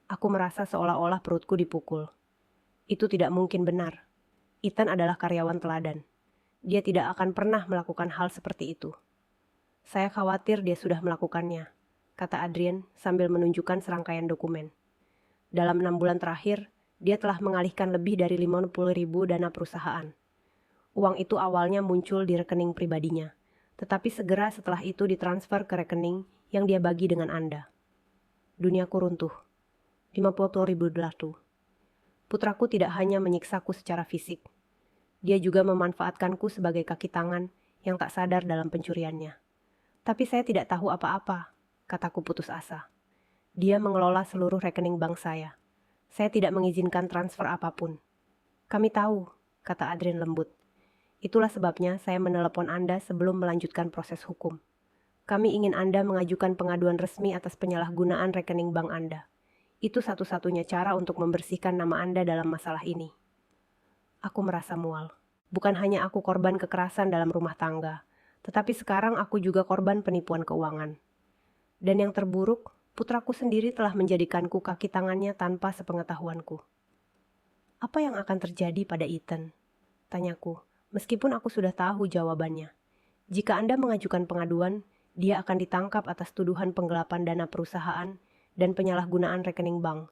A: Aku merasa seolah-olah perutku dipukul. Itu tidak mungkin benar. Ethan adalah karyawan teladan. Dia tidak akan pernah melakukan hal seperti itu. Saya khawatir dia sudah melakukannya, kata Adrian sambil menunjukkan serangkaian dokumen. Dalam 6 bulan terakhir, dia telah mengalihkan lebih dari 50.000 dana perusahaan. Uang itu awalnya muncul di rekening pribadinya, tetapi segera setelah itu ditransfer ke rekening yang dia bagi dengan Anda. Duniaku runtuh. 50.000 dolar tuh. Putraku tidak hanya menyiksaku secara fisik. Dia juga memanfaatkanku sebagai kaki tangan yang tak sadar dalam pencuriannya. Tapi saya tidak tahu apa-apa, kataku putus asa. Dia mengelola seluruh rekening bank saya. Saya tidak mengizinkan transfer apapun. Kami tahu, kata Adrian lembut. Itulah sebabnya saya menelepon Anda sebelum melanjutkan proses hukum. Kami ingin Anda mengajukan pengaduan resmi atas penyalahgunaan rekening bank Anda. Itu satu-satunya cara untuk membersihkan nama Anda dalam masalah ini. Aku merasa mual. Bukan hanya aku korban kekerasan dalam rumah tangga, tetapi sekarang aku juga korban penipuan keuangan. Dan yang terburuk, putraku sendiri telah menjadikanku kaki tangannya tanpa sepengetahuanku. Apa yang akan terjadi pada Ethan? Tanyaku, meskipun aku sudah tahu jawabannya. Jika Anda mengajukan pengaduan, dia akan ditangkap atas tuduhan penggelapan dana perusahaan dan penyalahgunaan rekening bank.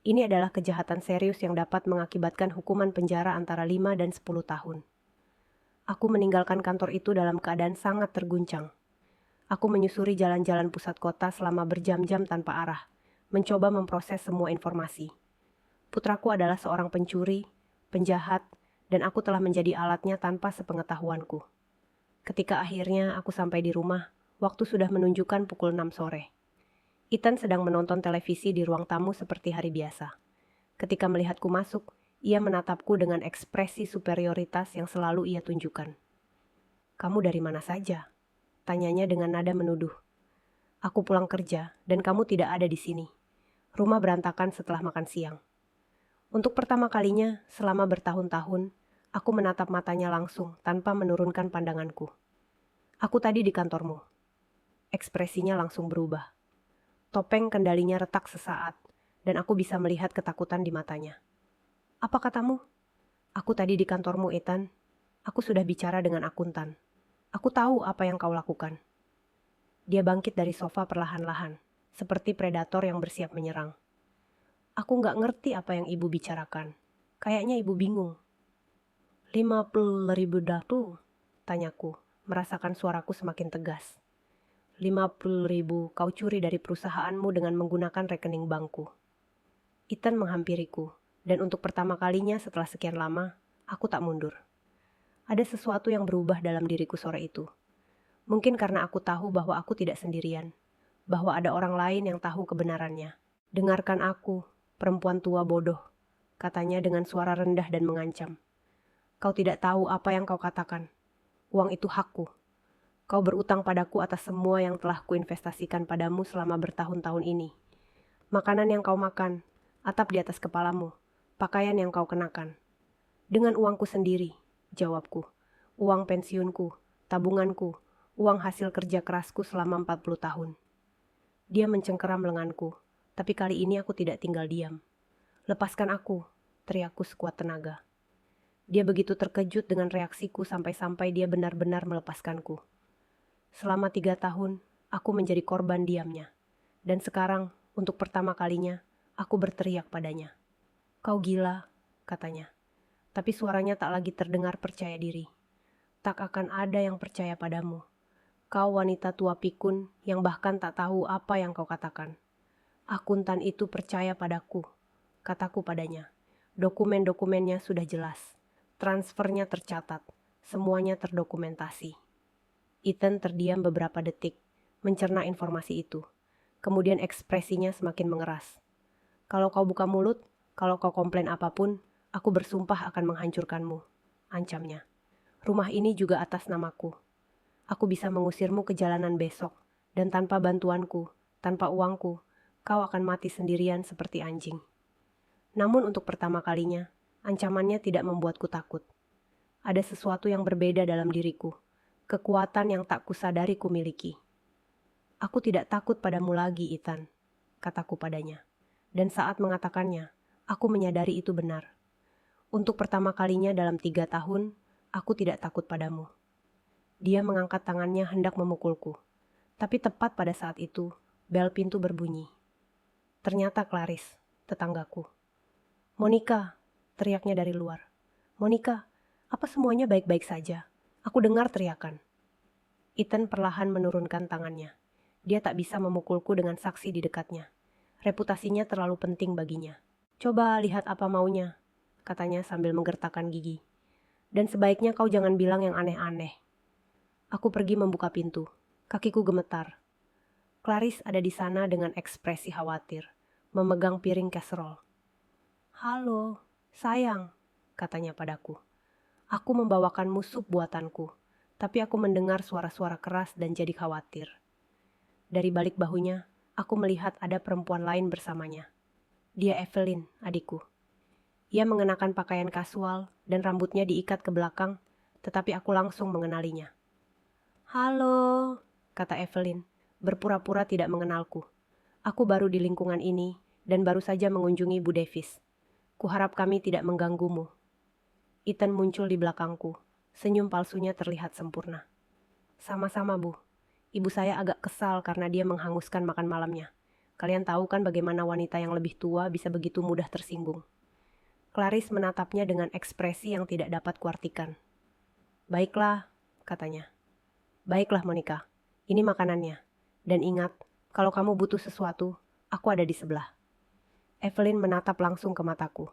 A: Ini adalah kejahatan serius yang dapat mengakibatkan hukuman penjara antara 5 dan 10 tahun. Aku meninggalkan kantor itu dalam keadaan sangat terguncang. Aku menyusuri jalan-jalan pusat kota selama berjam-jam tanpa arah, mencoba memproses semua informasi. Putraku adalah seorang pencuri, penjahat, dan aku telah menjadi alatnya tanpa sepengetahuanku. Ketika akhirnya aku sampai di rumah, waktu sudah menunjukkan pukul 6 sore. Ethan sedang menonton televisi di ruang tamu seperti hari biasa. Ketika melihatku masuk, ia menatapku dengan ekspresi superioritas yang selalu ia tunjukkan. Kamu dari mana saja? Tanyanya dengan nada menuduh. Aku pulang kerja dan kamu tidak ada di sini. Rumah berantakan setelah makan siang. Untuk pertama kalinya selama bertahun-tahun, aku menatap matanya langsung tanpa menurunkan pandanganku. Aku tadi di kantormu. Ekspresinya langsung berubah. Topeng kendalinya retak sesaat, dan aku bisa melihat ketakutan di matanya. Apa katamu? Aku tadi di kantormu, Ethan. Aku sudah bicara dengan akuntan. Aku tahu apa yang kau lakukan. Dia bangkit dari sofa perlahan-lahan, seperti predator yang bersiap menyerang. Aku nggak ngerti apa yang ibu bicarakan. Kayaknya ibu bingung. 50.000 datu? Tanyaku, merasakan suaraku semakin tegas. 50.000 kau curi dari perusahaanmu dengan menggunakan rekening bankku. Ethan menghampiriku, dan untuk pertama kalinya setelah sekian lama, aku tak mundur. Ada sesuatu yang berubah dalam diriku sore itu. Mungkin karena aku tahu bahwa aku tidak sendirian, bahwa ada orang lain yang tahu kebenarannya. Dengarkan aku, perempuan tua bodoh, katanya dengan suara rendah dan mengancam. Kau tidak tahu apa yang kau katakan. Uang itu hakku. Kau berutang padaku atas semua yang telah kuinvestasikan padamu selama bertahun-tahun ini. Makanan yang kau makan, atap di atas kepalamu, pakaian yang kau kenakan. Dengan uangku sendiri, jawabku. Uang pensiunku, tabunganku, Uang hasil kerja kerasku selama 40 tahun. Dia mencengkeram lenganku, tapi kali ini aku tidak tinggal diam. Lepaskan aku, teriakku sekuat tenaga. Dia begitu terkejut dengan reaksiku sampai-sampai dia benar-benar melepaskanku. Selama 3 tahun, aku menjadi korban diamnya. Dan sekarang, untuk pertama kalinya, aku berteriak padanya. Kau gila, katanya. Tapi suaranya tak lagi terdengar percaya diri. Tak akan ada yang percaya padamu. Kau wanita tua pikun yang bahkan tak tahu apa yang kau katakan. Akuntan itu percaya padaku, kataku padanya. Dokumen-dokumennya sudah jelas. Transfernya tercatat. Semuanya terdokumentasi. Ethan terdiam beberapa detik, mencerna informasi itu. Kemudian ekspresinya semakin mengeras. Kalau kau buka mulut, kalau kau komplain apapun, aku bersumpah akan menghancurkanmu, ancamnya. Rumah ini juga atas namaku. Aku bisa mengusirmu ke jalanan besok, dan tanpa bantuanku, tanpa uangku, kau akan mati sendirian seperti anjing. Namun untuk pertama kalinya, ancamannya tidak membuatku takut. Ada sesuatu yang berbeda dalam diriku, kekuatan yang tak kusadari kumiliki. Aku tidak takut padamu lagi, Ethan, kataku padanya. Dan saat mengatakannya, aku menyadari itu benar. Untuk pertama kalinya dalam 3 tahun, aku tidak takut padamu. Dia mengangkat tangannya hendak memukulku. Tapi tepat pada saat itu, bel pintu berbunyi. Ternyata Clarice, tetanggaku. Monica, teriaknya dari luar. Monica, apa semuanya baik-baik saja? Aku dengar teriakan. Ethan perlahan menurunkan tangannya. Dia tak bisa memukulku dengan saksi di dekatnya. Reputasinya terlalu penting baginya. Coba lihat apa maunya, katanya sambil menggertakkan gigi. Dan sebaiknya kau jangan bilang yang aneh-aneh. Aku pergi membuka pintu. Kakiku gemetar. Clarice ada di sana dengan ekspresi khawatir, memegang piring casserole. Halo, sayang, katanya padaku. Aku membawakanmu sup buatanku, tapi aku mendengar suara-suara keras dan jadi khawatir. Dari balik bahunya, aku melihat ada perempuan lain bersamanya. Dia Evelyn, adikku. Ia mengenakan pakaian kasual dan rambutnya diikat ke belakang, tetapi aku langsung mengenalinya. Halo, kata Evelyn, berpura-pura tidak mengenalku. Aku baru di lingkungan ini dan baru saja mengunjungi Bu Davis. Kuharap kami tidak mengganggumu. Ethan muncul di belakangku. Senyum palsunya terlihat sempurna. Sama-sama, Bu. Ibu saya agak kesal karena dia menghanguskan makan malamnya. Kalian tahu kan bagaimana wanita yang lebih tua bisa begitu mudah tersinggung. Clarice menatapnya dengan ekspresi yang tidak dapat kuartikan. Baiklah, katanya. Baiklah, Monica. Ini makanannya. Dan ingat, kalau kamu butuh sesuatu, aku ada di sebelah. Evelyn menatap langsung ke mataku.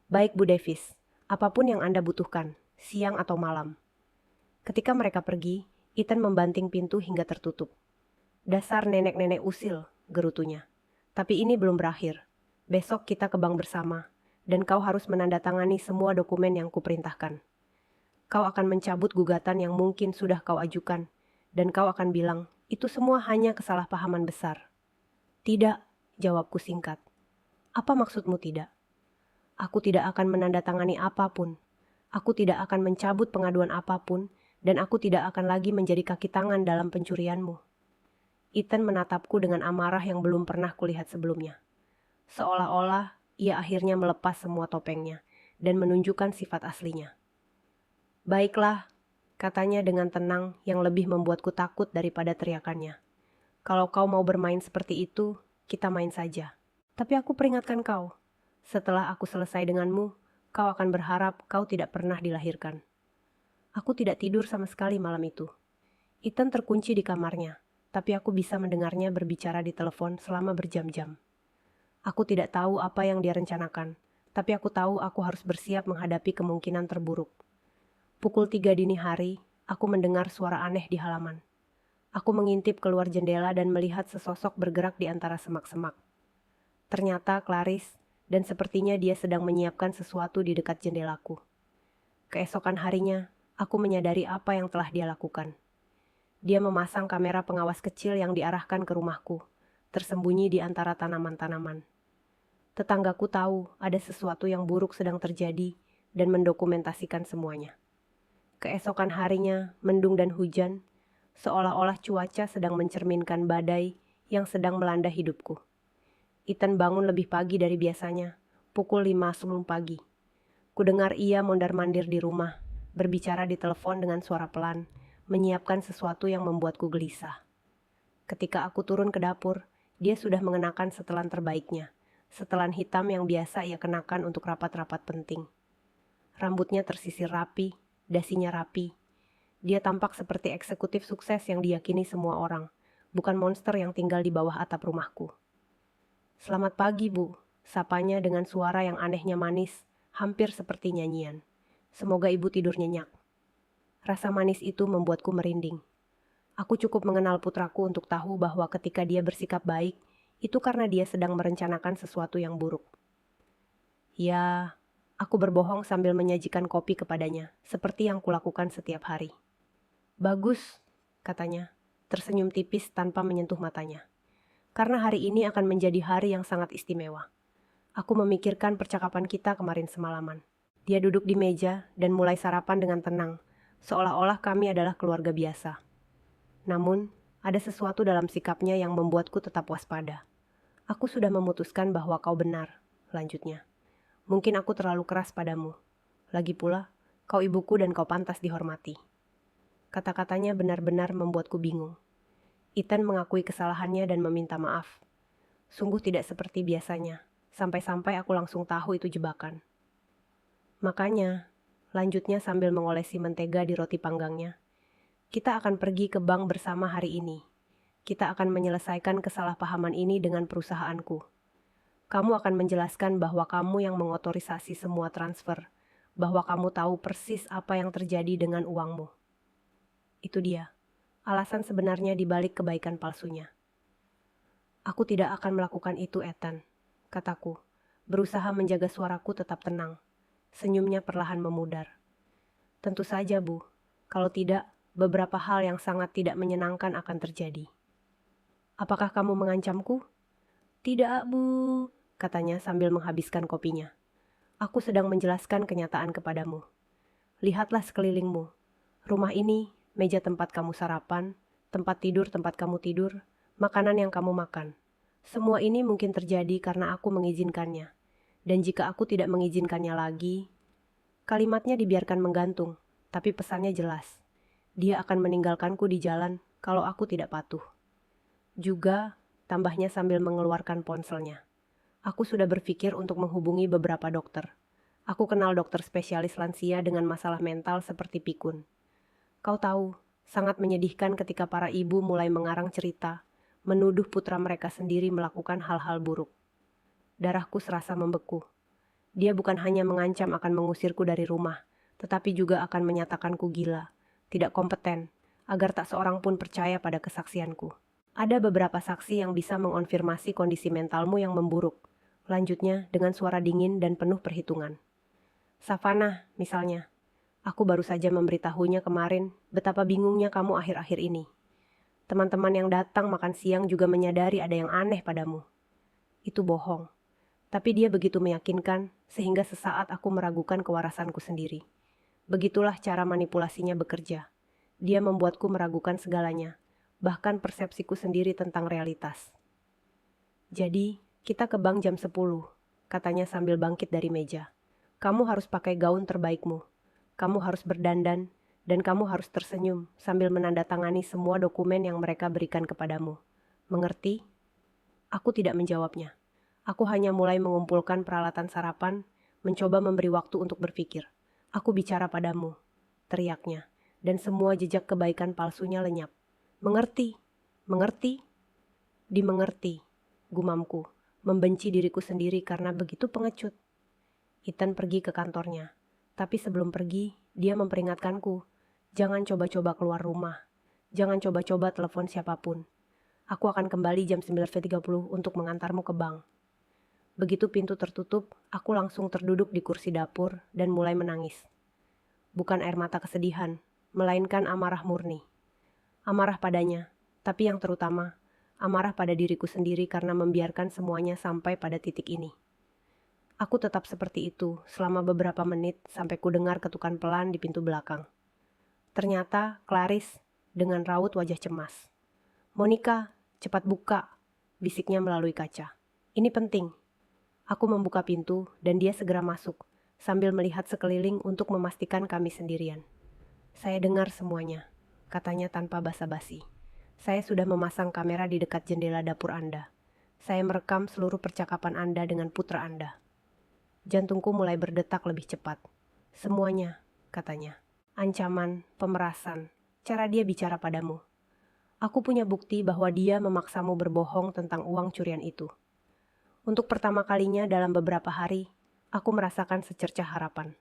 A: Baik, Bu Davis. Apapun yang Anda butuhkan, siang atau malam. Ketika mereka pergi, Ethan membanting pintu hingga tertutup. Dasar nenek-nenek usil, gerutunya. Tapi ini belum berakhir. Besok kita ke bank bersama, dan kau harus menandatangani semua dokumen yang kuperintahkan. Kau akan mencabut gugatan yang mungkin sudah kau ajukan, dan kau akan bilang, itu semua hanya kesalahpahaman besar. Tidak, jawabku singkat. Apa maksudmu tidak? Aku tidak akan menandatangani apapun. Aku tidak akan mencabut pengaduan apapun, dan aku tidak akan lagi menjadi kaki tangan dalam pencurianmu. Ethan menatapku dengan amarah yang belum pernah kulihat sebelumnya. Seolah-olah ia akhirnya melepas semua topengnya dan menunjukkan sifat aslinya. Baiklah, katanya dengan tenang yang lebih membuatku takut daripada teriakannya. Kalau kau mau bermain seperti itu, kita main saja. Tapi aku peringatkan kau. Setelah aku selesai denganmu, kau akan berharap kau tidak pernah dilahirkan. Aku tidak tidur sama sekali malam itu. Ethan terkunci di kamarnya, tapi aku bisa mendengarnya berbicara di telepon selama berjam-jam. Aku tidak tahu apa yang dia rencanakan, tapi aku tahu aku harus bersiap menghadapi kemungkinan terburuk. Pukul 3 dini hari, aku mendengar suara aneh di halaman. Aku mengintip keluar jendela dan melihat sesosok bergerak di antara semak-semak. Ternyata Clarice, dan sepertinya dia sedang menyiapkan sesuatu di dekat jendelaku. Keesokan harinya, aku menyadari apa yang telah dia lakukan. Dia memasang kamera pengawas kecil yang diarahkan ke rumahku, tersembunyi di antara tanaman-tanaman. Tetanggaku tahu ada sesuatu yang buruk sedang terjadi dan mendokumentasikan semuanya. Keesokan harinya, mendung dan hujan, seolah-olah cuaca sedang mencerminkan badai yang sedang melanda hidupku. Ethan bangun lebih pagi dari biasanya, pukul 5 sebelum pagi. Kudengar ia mondar-mandir di rumah, berbicara di telepon dengan suara pelan, menyiapkan sesuatu yang membuatku gelisah. Ketika aku turun ke dapur, dia sudah mengenakan setelan terbaiknya, setelan hitam yang biasa ia kenakan untuk rapat-rapat penting. Rambutnya tersisir rapi, dasinya rapi. Dia tampak seperti eksekutif sukses yang diyakini semua orang, bukan monster yang tinggal di bawah atap rumahku. "Selamat pagi, Bu," sapanya dengan suara yang anehnya manis, hampir seperti nyanyian. "Semoga Ibu tidur nyenyak." Rasa manis itu membuatku merinding. Aku cukup mengenal putraku untuk tahu bahwa ketika dia bersikap baik, itu karena dia sedang merencanakan sesuatu yang buruk. Ya, aku berbohong sambil menyajikan kopi kepadanya, seperti yang kulakukan setiap hari. "Bagus," katanya, tersenyum tipis tanpa menyentuh matanya. "Karena hari ini akan menjadi hari yang sangat istimewa." Aku memikirkan percakapan kita kemarin semalaman. Dia duduk di meja dan mulai sarapan dengan tenang, seolah-olah kami adalah keluarga biasa. Namun, ada sesuatu dalam sikapnya yang membuatku tetap waspada. "Aku sudah memutuskan bahwa kau benar," lanjutnya. "Mungkin aku terlalu keras padamu. Lagi pula, kau ibuku dan kau pantas dihormati." Kata-katanya benar-benar membuatku bingung. Ethan mengakui kesalahannya dan meminta maaf. Sungguh tidak seperti biasanya, sampai-sampai aku langsung tahu itu jebakan. "Makanya," lanjutnya sambil mengolesi mentega di roti panggangnya, "kita akan pergi ke bank bersama hari ini. Kita akan menyelesaikan kesalahpahaman ini dengan perusahaanku. Kamu akan menjelaskan bahwa kamu yang mengotorisasi semua transfer, bahwa kamu tahu persis apa yang terjadi dengan uangmu." Itu dia, alasan sebenarnya di balik kebaikan palsunya. "Aku tidak akan melakukan itu, Ethan," kataku, berusaha menjaga suaraku tetap tenang. Senyumnya perlahan memudar. "Tentu saja, Bu. Kalau tidak, beberapa hal yang sangat tidak menyenangkan akan terjadi." "Apakah kamu mengancamku?" "Tidak, Bu," katanya sambil menghabiskan kopinya. "Aku sedang menjelaskan kenyataan kepadamu. Lihatlah sekelilingmu. Rumah ini, meja tempat kamu sarapan, tempat kamu tidur, makanan yang kamu makan. Semua ini mungkin terjadi karena aku mengizinkannya. Dan jika aku tidak mengizinkannya lagi..." Kalimatnya dibiarkan menggantung, tapi pesannya jelas. Dia akan meninggalkanku di jalan kalau aku tidak patuh. Juga, tambahnya sambil mengeluarkan ponselnya, "Aku sudah berpikir untuk menghubungi beberapa dokter. Aku kenal dokter spesialis lansia dengan masalah mental seperti pikun. Kau tahu, sangat menyedihkan ketika para ibu mulai mengarang cerita, menuduh putra mereka sendiri melakukan hal-hal buruk." Darahku serasa membeku. Dia bukan hanya mengancam akan mengusirku dari rumah, tetapi juga akan menyatakanku gila, tidak kompeten, agar tak seorang pun percaya pada kesaksianku. "Ada beberapa saksi yang bisa mengonfirmasi kondisi mentalmu yang memburuk," lanjutnya dengan suara dingin dan penuh perhitungan. "Savannah, misalnya. Aku baru saja memberitahunya kemarin betapa bingungnya kamu akhir-akhir ini. Teman-teman yang datang makan siang juga menyadari ada yang aneh padamu." Itu bohong. Tapi dia begitu meyakinkan, sehingga sesaat aku meragukan kewarasanku sendiri. Begitulah cara manipulasinya bekerja. Dia membuatku meragukan segalanya, bahkan persepsiku sendiri tentang realitas. "Jadi, kita ke bank jam 10, katanya sambil bangkit dari meja. "Kamu harus pakai gaun terbaikmu. Kamu harus berdandan, dan kamu harus tersenyum sambil menandatangani semua dokumen yang mereka berikan kepadamu. Mengerti?" Aku tidak menjawabnya. Aku hanya mulai mengumpulkan peralatan sarapan, mencoba memberi waktu untuk berpikir. "Aku bicara padamu," teriaknya, dan semua jejak kebaikan palsunya lenyap. "Mengerti? Mengerti?" "Dimengerti," gumamku, membenci diriku sendiri karena begitu pengecut. Ethan pergi ke kantornya, tapi sebelum pergi, dia memperingatkanku, "Jangan coba-coba keluar rumah. Jangan coba-coba telepon siapapun. Aku akan kembali jam 9.30 untuk mengantarmu ke bank." Begitu pintu tertutup, aku langsung terduduk di kursi dapur dan mulai menangis. Bukan air mata kesedihan, melainkan amarah murni. Amarah padanya, tapi yang terutama, amarah pada diriku sendiri karena membiarkan semuanya sampai pada titik ini. Aku tetap seperti itu selama beberapa menit sampai ku dengar ketukan pelan di pintu belakang. Ternyata, Clarice, dengan raut wajah cemas. "Monica, cepat buka," bisiknya melalui kaca. "Ini penting." Aku membuka pintu dan dia segera masuk, sambil melihat sekeliling untuk memastikan kami sendirian. "Saya dengar semuanya," katanya tanpa basa-basi. "Saya sudah memasang kamera di dekat jendela dapur Anda. Saya merekam seluruh percakapan Anda dengan putra Anda." Jantungku mulai berdetak lebih cepat. "Semuanya," katanya. "Ancaman, pemerasan, cara dia bicara padamu. Aku punya bukti bahwa dia memaksamu berbohong tentang uang curian itu." Untuk pertama kalinya dalam beberapa hari, aku merasakan secercah harapan.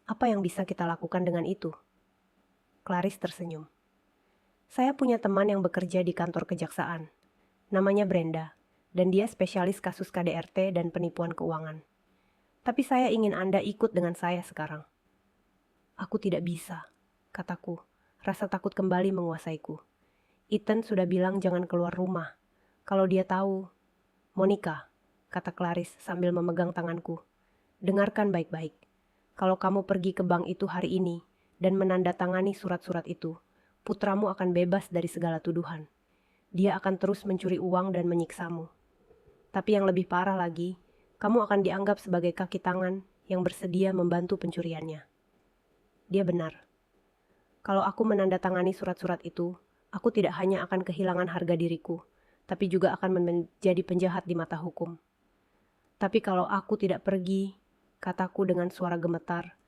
A: "Apa yang bisa kita lakukan dengan itu?" Clarice tersenyum. "Saya punya teman yang bekerja di kantor kejaksaan. Namanya Brenda, dan dia spesialis kasus KDRT dan penipuan keuangan. Tapi saya ingin Anda ikut dengan saya sekarang." "Aku tidak bisa," kataku. Rasa takut kembali menguasaiku. "Ethan sudah bilang jangan keluar rumah. Kalau dia tahu..." "Monica," kata Clarice sambil memegang tanganku. "Dengarkan baik-baik. Kalau kamu pergi ke bank itu hari ini dan menandatangani surat-surat itu, putramu akan bebas dari segala tuduhan. Dia akan terus mencuri uang dan menyiksamu. Tapi yang lebih parah lagi, kamu akan dianggap sebagai kaki tangan yang bersedia membantu pencuriannya." Dia benar. Kalau aku menandatangani surat-surat itu, aku tidak hanya akan kehilangan harga diriku, tapi juga akan menjadi penjahat di mata hukum. "Tapi kalau aku tidak pergi," kataku dengan suara gemetar,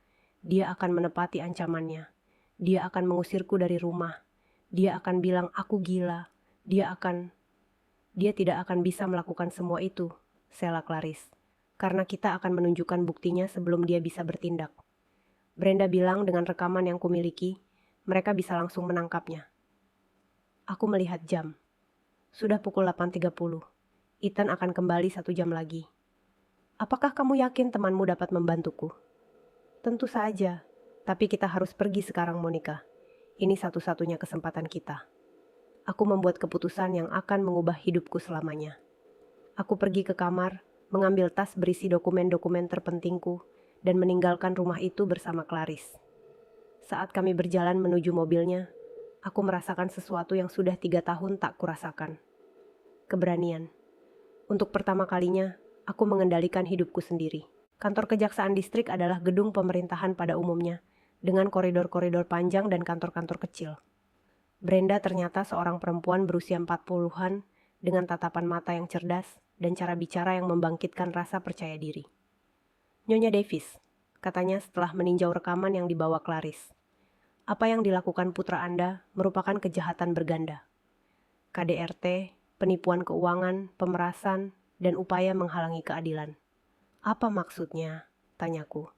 A: "dia akan menepati ancamannya. Dia akan mengusirku dari rumah. Dia akan bilang aku gila. Dia tidak akan bisa melakukan semua itu," sela Clarice. "Karena kita akan menunjukkan buktinya sebelum dia bisa bertindak. Brenda bilang dengan rekaman yang kumiliki, mereka bisa langsung menangkapnya." Aku melihat jam. Sudah pukul 8.30. Ethan akan kembali 1 jam lagi. "Apakah kamu yakin temanmu dapat membantuku?" "Tentu saja. Tapi kita harus pergi sekarang, Monica. Ini satu-satunya kesempatan kita." Aku membuat keputusan yang akan mengubah hidupku selamanya. Aku pergi ke kamar, mengambil tas berisi dokumen-dokumen terpentingku, dan meninggalkan rumah itu bersama Clarice. Saat kami berjalan menuju mobilnya, aku merasakan sesuatu yang sudah 3 tahun tak kurasakan. Keberanian. Untuk pertama kalinya, aku mengendalikan hidupku sendiri. Kantor Kejaksaan Distrik adalah gedung pemerintahan pada umumnya, dengan koridor-koridor panjang dan kantor-kantor kecil. Brenda ternyata seorang perempuan berusia 40-an dengan tatapan mata yang cerdas dan cara bicara yang membangkitkan rasa percaya diri. "Nyonya Davis," katanya setelah meninjau rekaman yang dibawa Clarice. "Apa yang dilakukan putra Anda merupakan kejahatan berganda. KDRT, penipuan keuangan, pemerasan, dan upaya menghalangi keadilan." "Apa maksudnya?" tanyaku.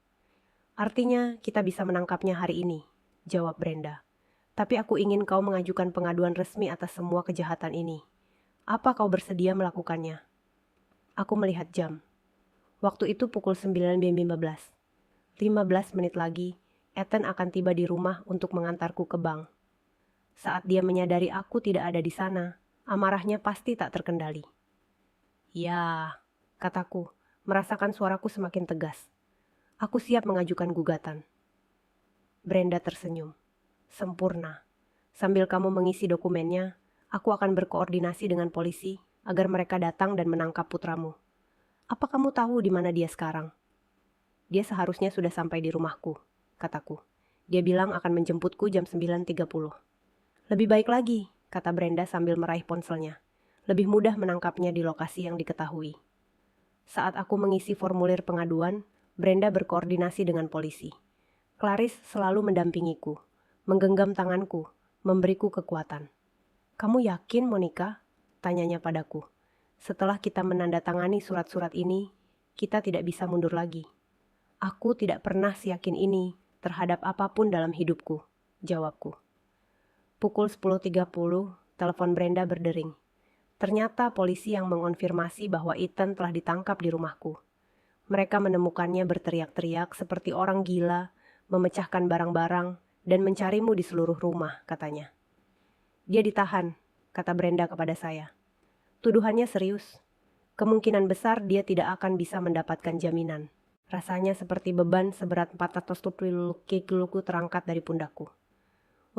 A: "Artinya kita bisa menangkapnya hari ini," jawab Brenda. "Tapi aku ingin kau mengajukan pengaduan resmi atas semua kejahatan ini. Apa kau bersedia melakukannya?" Aku melihat jam. Waktu itu pukul 9.15. 15 menit lagi, Ethan akan tiba di rumah untuk mengantarku ke bank. Saat dia menyadari aku tidak ada di sana, amarahnya pasti tak terkendali. "Ya," kataku, merasakan suaraku semakin tegas. "Aku siap mengajukan gugatan." Brenda tersenyum. "Sempurna. Sambil kamu mengisi dokumennya, aku akan berkoordinasi dengan polisi agar mereka datang dan menangkap putramu. Apa kamu tahu di mana dia sekarang?" "Dia seharusnya sudah sampai di rumahku," kataku. "Dia bilang akan menjemputku jam 9.30. "Lebih baik lagi," kata Brenda sambil meraih ponselnya. "Lebih mudah menangkapnya di lokasi yang diketahui." Saat aku mengisi formulir pengaduan, Brenda berkoordinasi dengan polisi. Clarice selalu mendampingiku, menggenggam tanganku, memberiku kekuatan. "Kamu yakin, Monica?" tanyanya padaku. "Setelah kita menandatangani surat-surat ini, kita tidak bisa mundur lagi." "Aku tidak pernah seyakin ini terhadap apapun dalam hidupku," jawabku. Pukul 10.30, telepon Brenda berdering. Ternyata polisi yang mengonfirmasi bahwa Ethan telah ditangkap di rumahku. Mereka menemukannya berteriak-teriak seperti orang gila, memecahkan barang-barang, dan mencarimu di seluruh rumah, katanya. "Dia ditahan," kata Brenda kepada saya. "Tuduhannya serius. Kemungkinan besar dia tidak akan bisa mendapatkan jaminan." Rasanya seperti beban seberat 400 kiloku terangkat dari pundakku.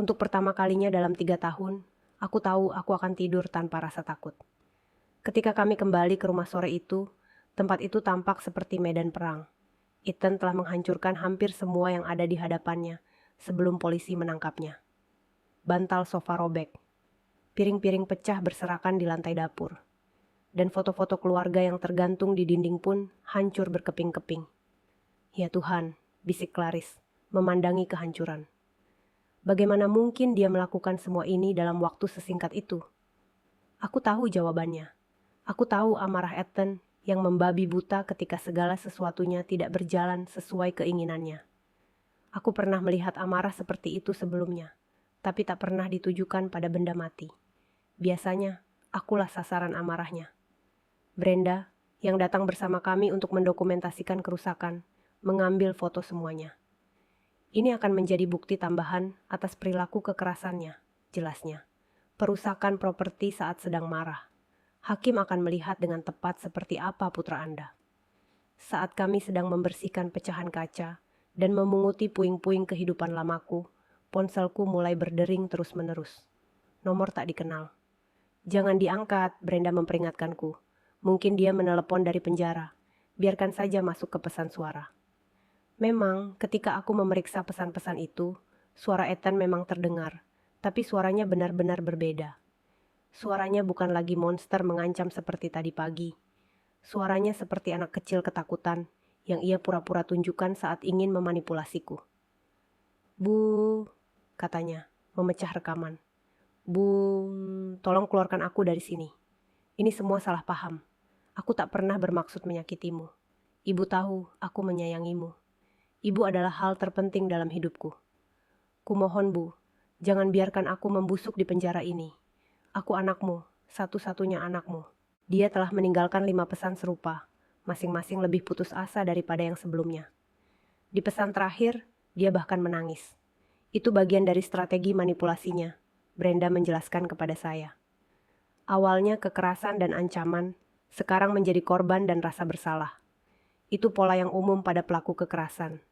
A: Untuk pertama kalinya dalam 3 tahun, aku tahu aku akan tidur tanpa rasa takut. Ketika kami kembali ke rumah sore itu, tempat itu tampak seperti medan perang. Ethan telah menghancurkan hampir semua yang ada di hadapannya sebelum polisi menangkapnya. Bantal sofa robek, piring-piring pecah berserakan di lantai dapur, dan foto-foto keluarga yang tergantung di dinding pun hancur berkeping-keping. Ya Tuhan, bisik Clarice, memandangi kehancuran. Bagaimana mungkin dia melakukan semua ini dalam waktu sesingkat itu? Aku tahu jawabannya. Aku tahu amarah Ethan yang membabi buta ketika segala sesuatunya tidak berjalan sesuai keinginannya. Aku pernah melihat amarah seperti itu sebelumnya, tapi tak pernah ditujukan pada benda mati. Biasanya, akulah sasaran amarahnya. Brenda, yang datang bersama kami untuk mendokumentasikan kerusakan, mengambil foto semuanya. Ini akan menjadi bukti tambahan atas perilaku kekerasannya, jelasnya. Perusakan properti saat sedang marah. Hakim akan melihat dengan tepat seperti apa putra Anda. Saat kami sedang membersihkan pecahan kaca dan memunguti puing-puing kehidupan lamaku, ponselku mulai berdering terus-menerus. Nomor tak dikenal. Jangan diangkat, Brenda memperingatkanku. Mungkin dia menelepon dari penjara. Biarkan saja masuk ke pesan suara. Memang, ketika aku memeriksa pesan-pesan itu, suara Ethan memang terdengar, tapi suaranya benar-benar berbeda. Suaranya bukan lagi monster mengancam seperti tadi pagi. Suaranya seperti anak kecil ketakutan yang ia pura-pura tunjukkan saat ingin memanipulasiku. Bu, katanya, memecah rekaman. Bu, tolong keluarkan aku dari sini. Ini semua salah paham. Aku tak pernah bermaksud menyakitimu. Ibu tahu aku menyayangimu. Ibu adalah hal terpenting dalam hidupku. Kumohon Bu, jangan biarkan aku membusuk di penjara ini. Aku anakmu, satu-satunya anakmu. Dia telah meninggalkan 5 pesan serupa, masing-masing lebih putus asa daripada yang sebelumnya. Di pesan terakhir, dia bahkan menangis. Itu bagian dari strategi manipulasinya, Brenda menjelaskan kepada saya. Awalnya kekerasan dan ancaman, sekarang menjadi korban dan rasa bersalah. Itu pola yang umum pada pelaku kekerasan.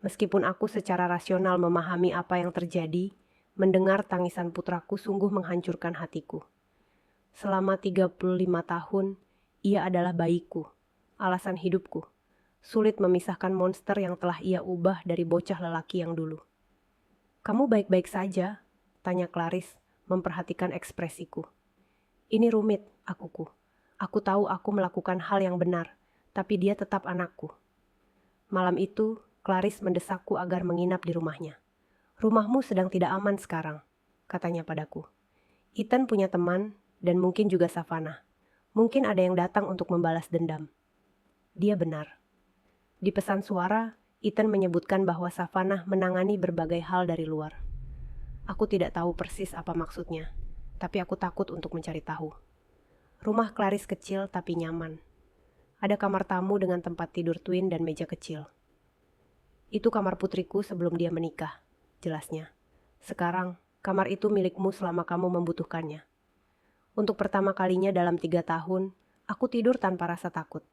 A: Meskipun aku secara rasional memahami apa yang terjadi, mendengar tangisan putraku sungguh menghancurkan hatiku. Selama 35 tahun, ia adalah bayiku, alasan hidupku. Sulit memisahkan monster yang telah ia ubah dari bocah lelaki yang dulu. Kamu baik-baik saja? Tanya Clarice, memperhatikan ekspresiku. Ini rumit, akuku. Aku tahu aku melakukan hal yang benar, tapi dia tetap anakku. Malam itu, Clarice mendesakku agar menginap di rumahnya. Rumahmu sedang tidak aman sekarang, katanya padaku. Ethan punya teman, dan mungkin juga Savannah. Mungkin ada yang datang untuk membalas dendam. Dia benar. Di pesan suara, Ethan menyebutkan bahwa Savannah menangani berbagai hal dari luar. Aku tidak tahu persis apa maksudnya, tapi aku takut untuk mencari tahu. Rumah Clarice kecil tapi nyaman. Ada kamar tamu dengan tempat tidur twin dan meja kecil. Itu kamar putriku sebelum dia menikah, jelasnya. Sekarang, kamar itu milikmu selama kamu membutuhkannya. Untuk pertama kalinya dalam 3 tahun, aku tidur tanpa rasa takut.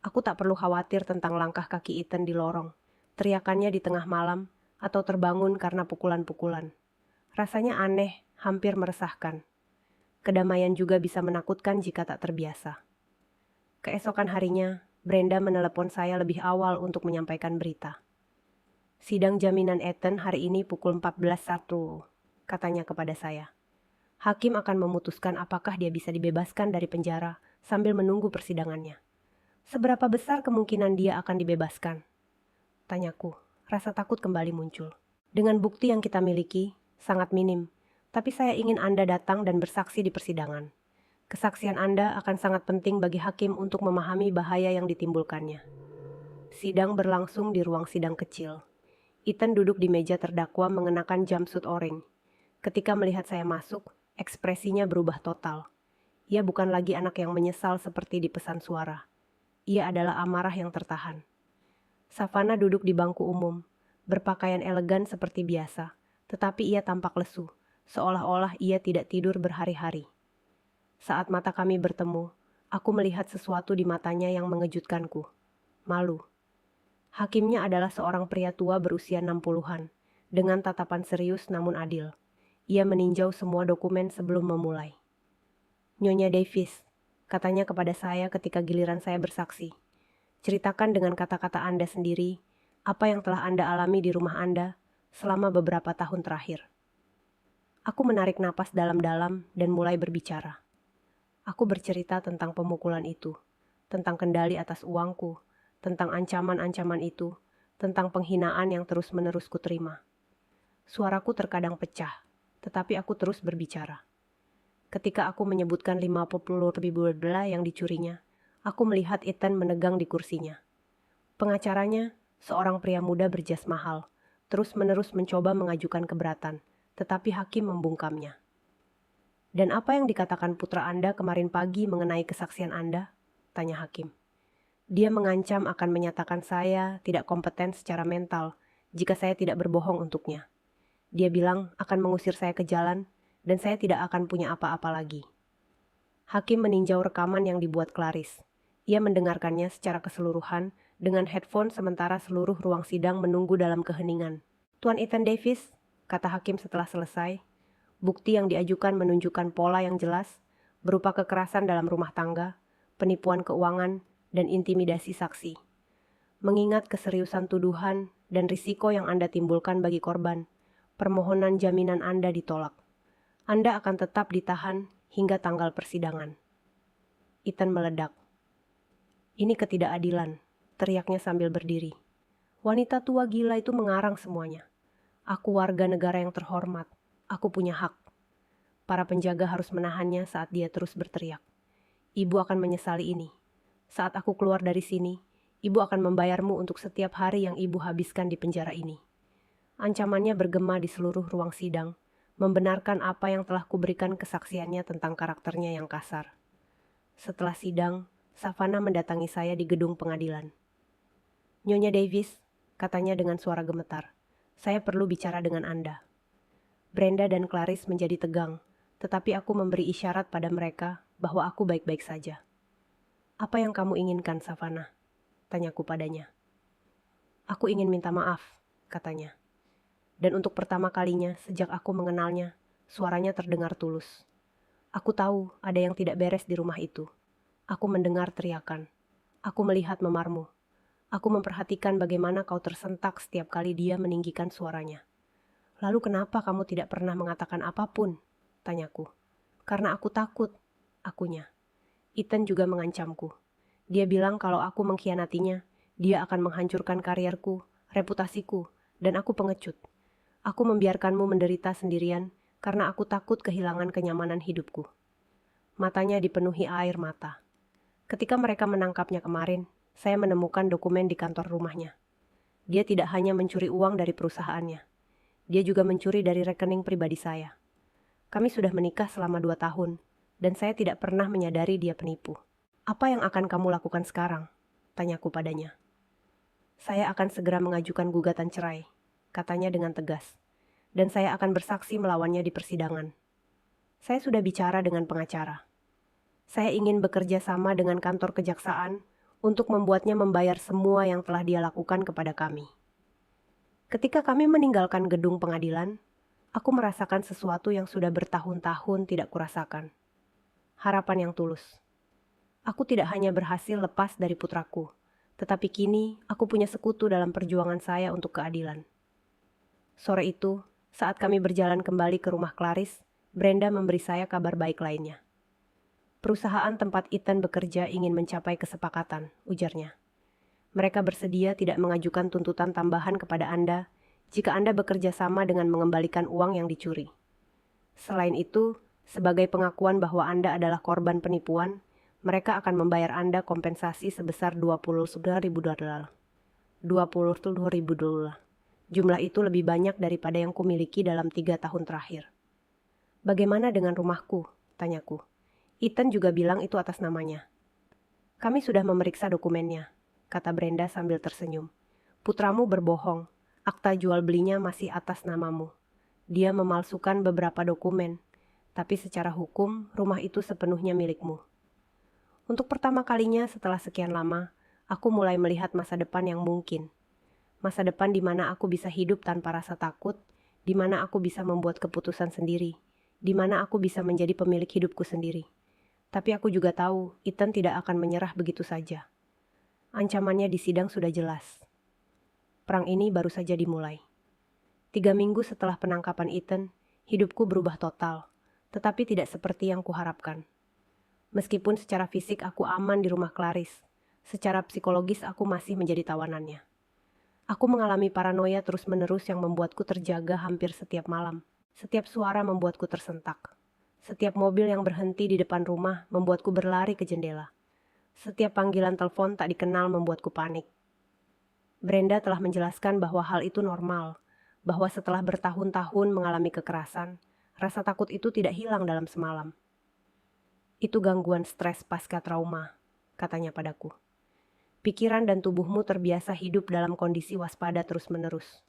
A: Aku tak perlu khawatir tentang langkah kaki Ethan di lorong, teriakannya di tengah malam, atau terbangun karena pukulan-pukulan. Rasanya aneh, hampir meresahkan. Kedamaian juga bisa menakutkan jika tak terbiasa. Keesokan harinya, Brenda menelepon saya lebih awal untuk menyampaikan berita. Sidang jaminan Ethan hari ini pukul 14.01, katanya kepada saya. Hakim akan memutuskan apakah dia bisa dibebaskan dari penjara sambil menunggu persidangannya. Seberapa besar kemungkinan dia akan dibebaskan? Tanyaku, rasa takut kembali muncul. Dengan bukti yang kita miliki, sangat minim, tapi saya ingin Anda datang dan bersaksi di persidangan. Kesaksian Anda akan sangat penting bagi hakim untuk memahami bahaya yang ditimbulkannya. Sidang berlangsung di ruang sidang kecil. Ethan duduk di meja terdakwa mengenakan jumpsuit oranye. Ketika melihat saya masuk, ekspresinya berubah total. Ia bukan lagi anak yang menyesal seperti di pesan suara. Ia adalah amarah yang tertahan. Savannah duduk di bangku umum, berpakaian elegan seperti biasa, tetapi ia tampak lesu, seolah-olah ia tidak tidur berhari-hari. Saat mata kami bertemu, aku melihat sesuatu di matanya yang mengejutkanku. Malu. Hakimnya adalah seorang pria tua berusia 60-an, Dengan tatapan serius namun adil, ia meninjau semua dokumen sebelum memulai. "Nyonya Davis," katanya kepada saya ketika giliran saya bersaksi, "ceritakan dengan kata-kata Anda sendiri apa yang telah Anda alami di rumah Anda selama beberapa tahun terakhir." Aku menarik napas dalam-dalam dan mulai berbicara. Aku bercerita tentang pemukulan itu, tentang kendali atas uangku, tentang ancaman-ancaman itu, tentang penghinaan yang terus-menerus kuterima. Suaraku terkadang pecah, tetapi aku terus berbicara. Ketika aku menyebutkan 50.000 dolar yang dicurinya, aku melihat Ethan menegang di kursinya. Pengacaranya, seorang pria muda berjas mahal, terus-menerus mencoba mengajukan keberatan, tetapi hakim membungkamnya. "Dan apa yang dikatakan putra Anda kemarin pagi mengenai kesaksian Anda?" tanya hakim. "Dia mengancam akan menyatakan saya tidak kompeten secara mental jika saya tidak berbohong untuknya. Dia bilang akan mengusir saya ke jalan dan saya tidak akan punya apa-apa lagi." Hakim meninjau rekaman yang dibuat Clarice. Ia mendengarkannya secara keseluruhan dengan headphone sementara seluruh ruang sidang menunggu dalam keheningan. "Tuan Ethan Davis," kata hakim setelah selesai, "bukti yang diajukan menunjukkan pola yang jelas berupa kekerasan dalam rumah tangga, penipuan keuangan, dan intimidasi saksi. Mengingat keseriusan tuduhan dan risiko yang Anda timbulkan bagi korban, permohonan jaminan Anda ditolak. Anda akan tetap ditahan hingga tanggal persidangan." Ethan meledak. "Ini ketidakadilan," teriaknya sambil berdiri. "Wanita tua gila itu mengarang semuanya. Aku warga negara yang terhormat. Aku punya hak." Para penjaga harus menahannya saat dia terus berteriak. "Ibu akan menyesali ini. Saat aku keluar dari sini, ibu akan membayarmu untuk setiap hari yang ibu habiskan di penjara ini." Ancamannya bergema di seluruh ruang sidang, membenarkan apa yang telah kuberikan kesaksiannya tentang karakternya yang kasar. Setelah sidang, Savannah mendatangi saya di gedung pengadilan. "Nyonya Davis," katanya dengan suara gemetar, "saya perlu bicara dengan Anda." Brenda dan Clarice menjadi tegang, tetapi aku memberi isyarat pada mereka bahwa aku baik-baik saja. "Apa yang kamu inginkan, Savannah?" tanyaku padanya. "Aku ingin minta maaf," katanya. Dan untuk pertama kalinya sejak aku mengenalnya, suaranya terdengar tulus. "Aku tahu ada yang tidak beres di rumah itu. Aku mendengar teriakan. Aku melihat memarmu. Aku memperhatikan bagaimana kau tersentak setiap kali dia meninggikan suaranya. Lalu kenapa kamu tidak pernah mengatakan apapun?" tanyaku. "Karena aku takut," akunya. "Ethan juga mengancamku. Dia bilang kalau aku mengkhianatinya, dia akan menghancurkan karierku, reputasiku, dan aku pengecut. Aku membiarkanmu menderita sendirian karena aku takut kehilangan kenyamanan hidupku." Matanya dipenuhi air mata. "Ketika mereka menangkapnya kemarin, saya menemukan dokumen di kantor rumahnya. Dia tidak hanya mencuri uang dari perusahaannya. Dia juga mencuri dari rekening pribadi saya. Kami sudah menikah selama 2 tahun, dan saya tidak pernah menyadari dia penipu." "Apa yang akan kamu lakukan sekarang?" tanyaku padanya. "Saya akan segera mengajukan gugatan cerai," katanya dengan tegas. "Dan saya akan bersaksi melawannya di persidangan. Saya sudah bicara dengan pengacara. Saya ingin bekerja sama dengan kantor kejaksaan untuk membuatnya membayar semua yang telah dia lakukan kepada kami." Ketika kami meninggalkan gedung pengadilan, aku merasakan sesuatu yang sudah bertahun-tahun tidak kurasakan. Harapan yang tulus. Aku tidak hanya berhasil lepas dari putraku, tetapi kini aku punya sekutu dalam perjuangan saya untuk keadilan. Sore itu, saat kami berjalan kembali ke rumah Clarice, Brenda memberi saya kabar baik lainnya. "Perusahaan tempat Ethan bekerja ingin mencapai kesepakatan," ujarnya. "Mereka bersedia tidak mengajukan tuntutan tambahan kepada Anda jika Anda bekerja sama dengan mengembalikan uang yang dicuri. Selain itu, sebagai pengakuan bahwa Anda adalah korban penipuan, mereka akan membayar Anda kompensasi sebesar 29.000 dolar. 22.000 dolar. Jumlah itu lebih banyak daripada yang kumiliki dalam 3 tahun terakhir." "Bagaimana dengan rumahku?" tanyaku. "Ethan juga bilang itu atas namanya." "Kami sudah memeriksa dokumennya," kata Brenda sambil tersenyum. "Putramu berbohong. Akta jual belinya masih atas namamu. Dia memalsukan beberapa dokumen, tapi secara hukum rumah itu sepenuhnya milikmu." Untuk pertama kalinya setelah sekian lama, aku mulai melihat masa depan yang mungkin. Masa depan di mana aku bisa hidup tanpa rasa takut, di mana aku bisa membuat keputusan sendiri, di mana aku bisa menjadi pemilik hidupku sendiri. Tapi aku juga tahu, Ethan tidak akan menyerah begitu saja. Ancamannya di sidang sudah jelas. Perang ini baru saja dimulai. 3 minggu setelah penangkapan Ethan, hidupku berubah total, tetapi tidak seperti yang kuharapkan. Meskipun secara fisik aku aman di rumah Clarice, secara psikologis aku masih menjadi tawanannya. Aku mengalami paranoia terus-menerus yang membuatku terjaga hampir setiap malam. Setiap suara membuatku tersentak. Setiap mobil yang berhenti di depan rumah membuatku berlari ke jendela. Setiap panggilan telepon tak dikenal membuatku panik. Brenda telah menjelaskan bahwa hal itu normal, bahwa setelah bertahun-tahun mengalami kekerasan, rasa takut itu tidak hilang dalam semalam. Itu gangguan stres pasca trauma, katanya padaku. Pikiran dan tubuhmu terbiasa hidup dalam kondisi waspada terus-menerus.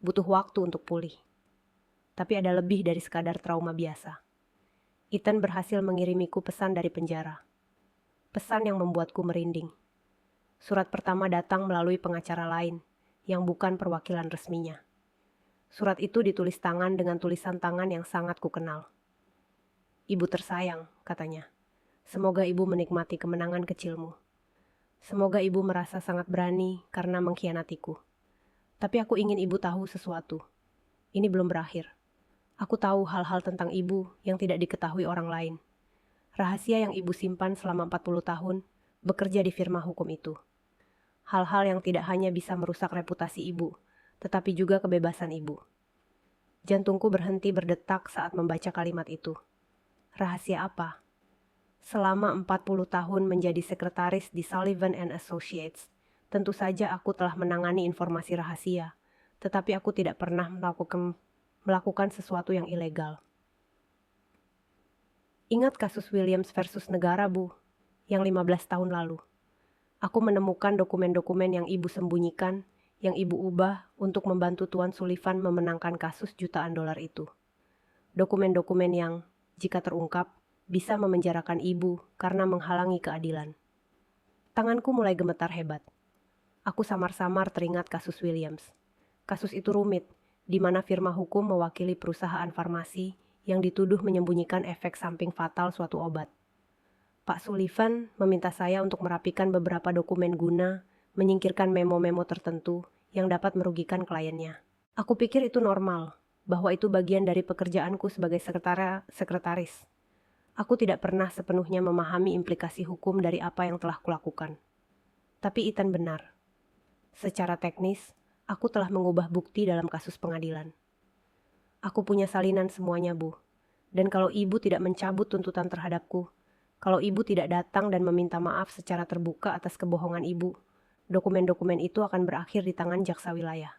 A: Butuh waktu untuk pulih. Tapi ada lebih dari sekadar trauma biasa. Ethan berhasil mengirimiku pesan dari penjara. Pesan yang membuatku merinding. Surat pertama datang melalui pengacara lain, yang bukan perwakilan resminya. Surat itu ditulis tangan dengan tulisan tangan yang sangat kukenal. Ibu tersayang, katanya. Semoga ibu menikmati kemenangan kecilmu. Semoga ibu merasa sangat berani karena mengkhianatiku. Tapi aku ingin ibu tahu sesuatu. Ini belum berakhir. Aku tahu hal-hal tentang ibu yang tidak diketahui orang lain. Rahasia yang ibu simpan selama 40 tahun bekerja di firma hukum itu. Hal-hal yang tidak hanya bisa merusak reputasi ibu, tetapi juga kebebasan ibu. Jantungku berhenti berdetak saat membaca kalimat itu. Rahasia apa? Selama 40 tahun menjadi sekretaris di Sullivan and Associates, tentu saja aku telah menangani informasi rahasia, tetapi aku tidak pernah melakukan sesuatu yang ilegal. Ingat kasus Williams versus negara, Bu, yang 15 tahun lalu. Aku menemukan dokumen-dokumen yang ibu sembunyikan, yang ibu ubah untuk membantu Tuan Sullivan memenangkan kasus jutaan dolar itu. Dokumen-dokumen yang, jika terungkap, bisa memenjarakan ibu karena menghalangi keadilan. Tanganku mulai gemetar hebat. Aku samar-samar teringat kasus Williams. Kasus itu rumit, di mana firma hukum mewakili perusahaan farmasi yang dituduh menyembunyikan efek samping fatal suatu obat. Pak Sullivan meminta saya untuk merapikan beberapa dokumen guna menyingkirkan memo-memo tertentu yang dapat merugikan kliennya. Aku pikir itu normal, bahwa itu bagian dari pekerjaanku sebagai sekretaris. Aku tidak pernah sepenuhnya memahami implikasi hukum dari apa yang telah kulakukan. Tapi Ethan benar. Secara teknis, aku telah mengubah bukti dalam kasus pengadilan. Aku punya salinan semuanya, Bu. Dan kalau ibu tidak mencabut tuntutan terhadapku, kalau ibu tidak datang dan meminta maaf secara terbuka atas kebohongan ibu, dokumen-dokumen itu akan berakhir di tangan jaksa wilayah.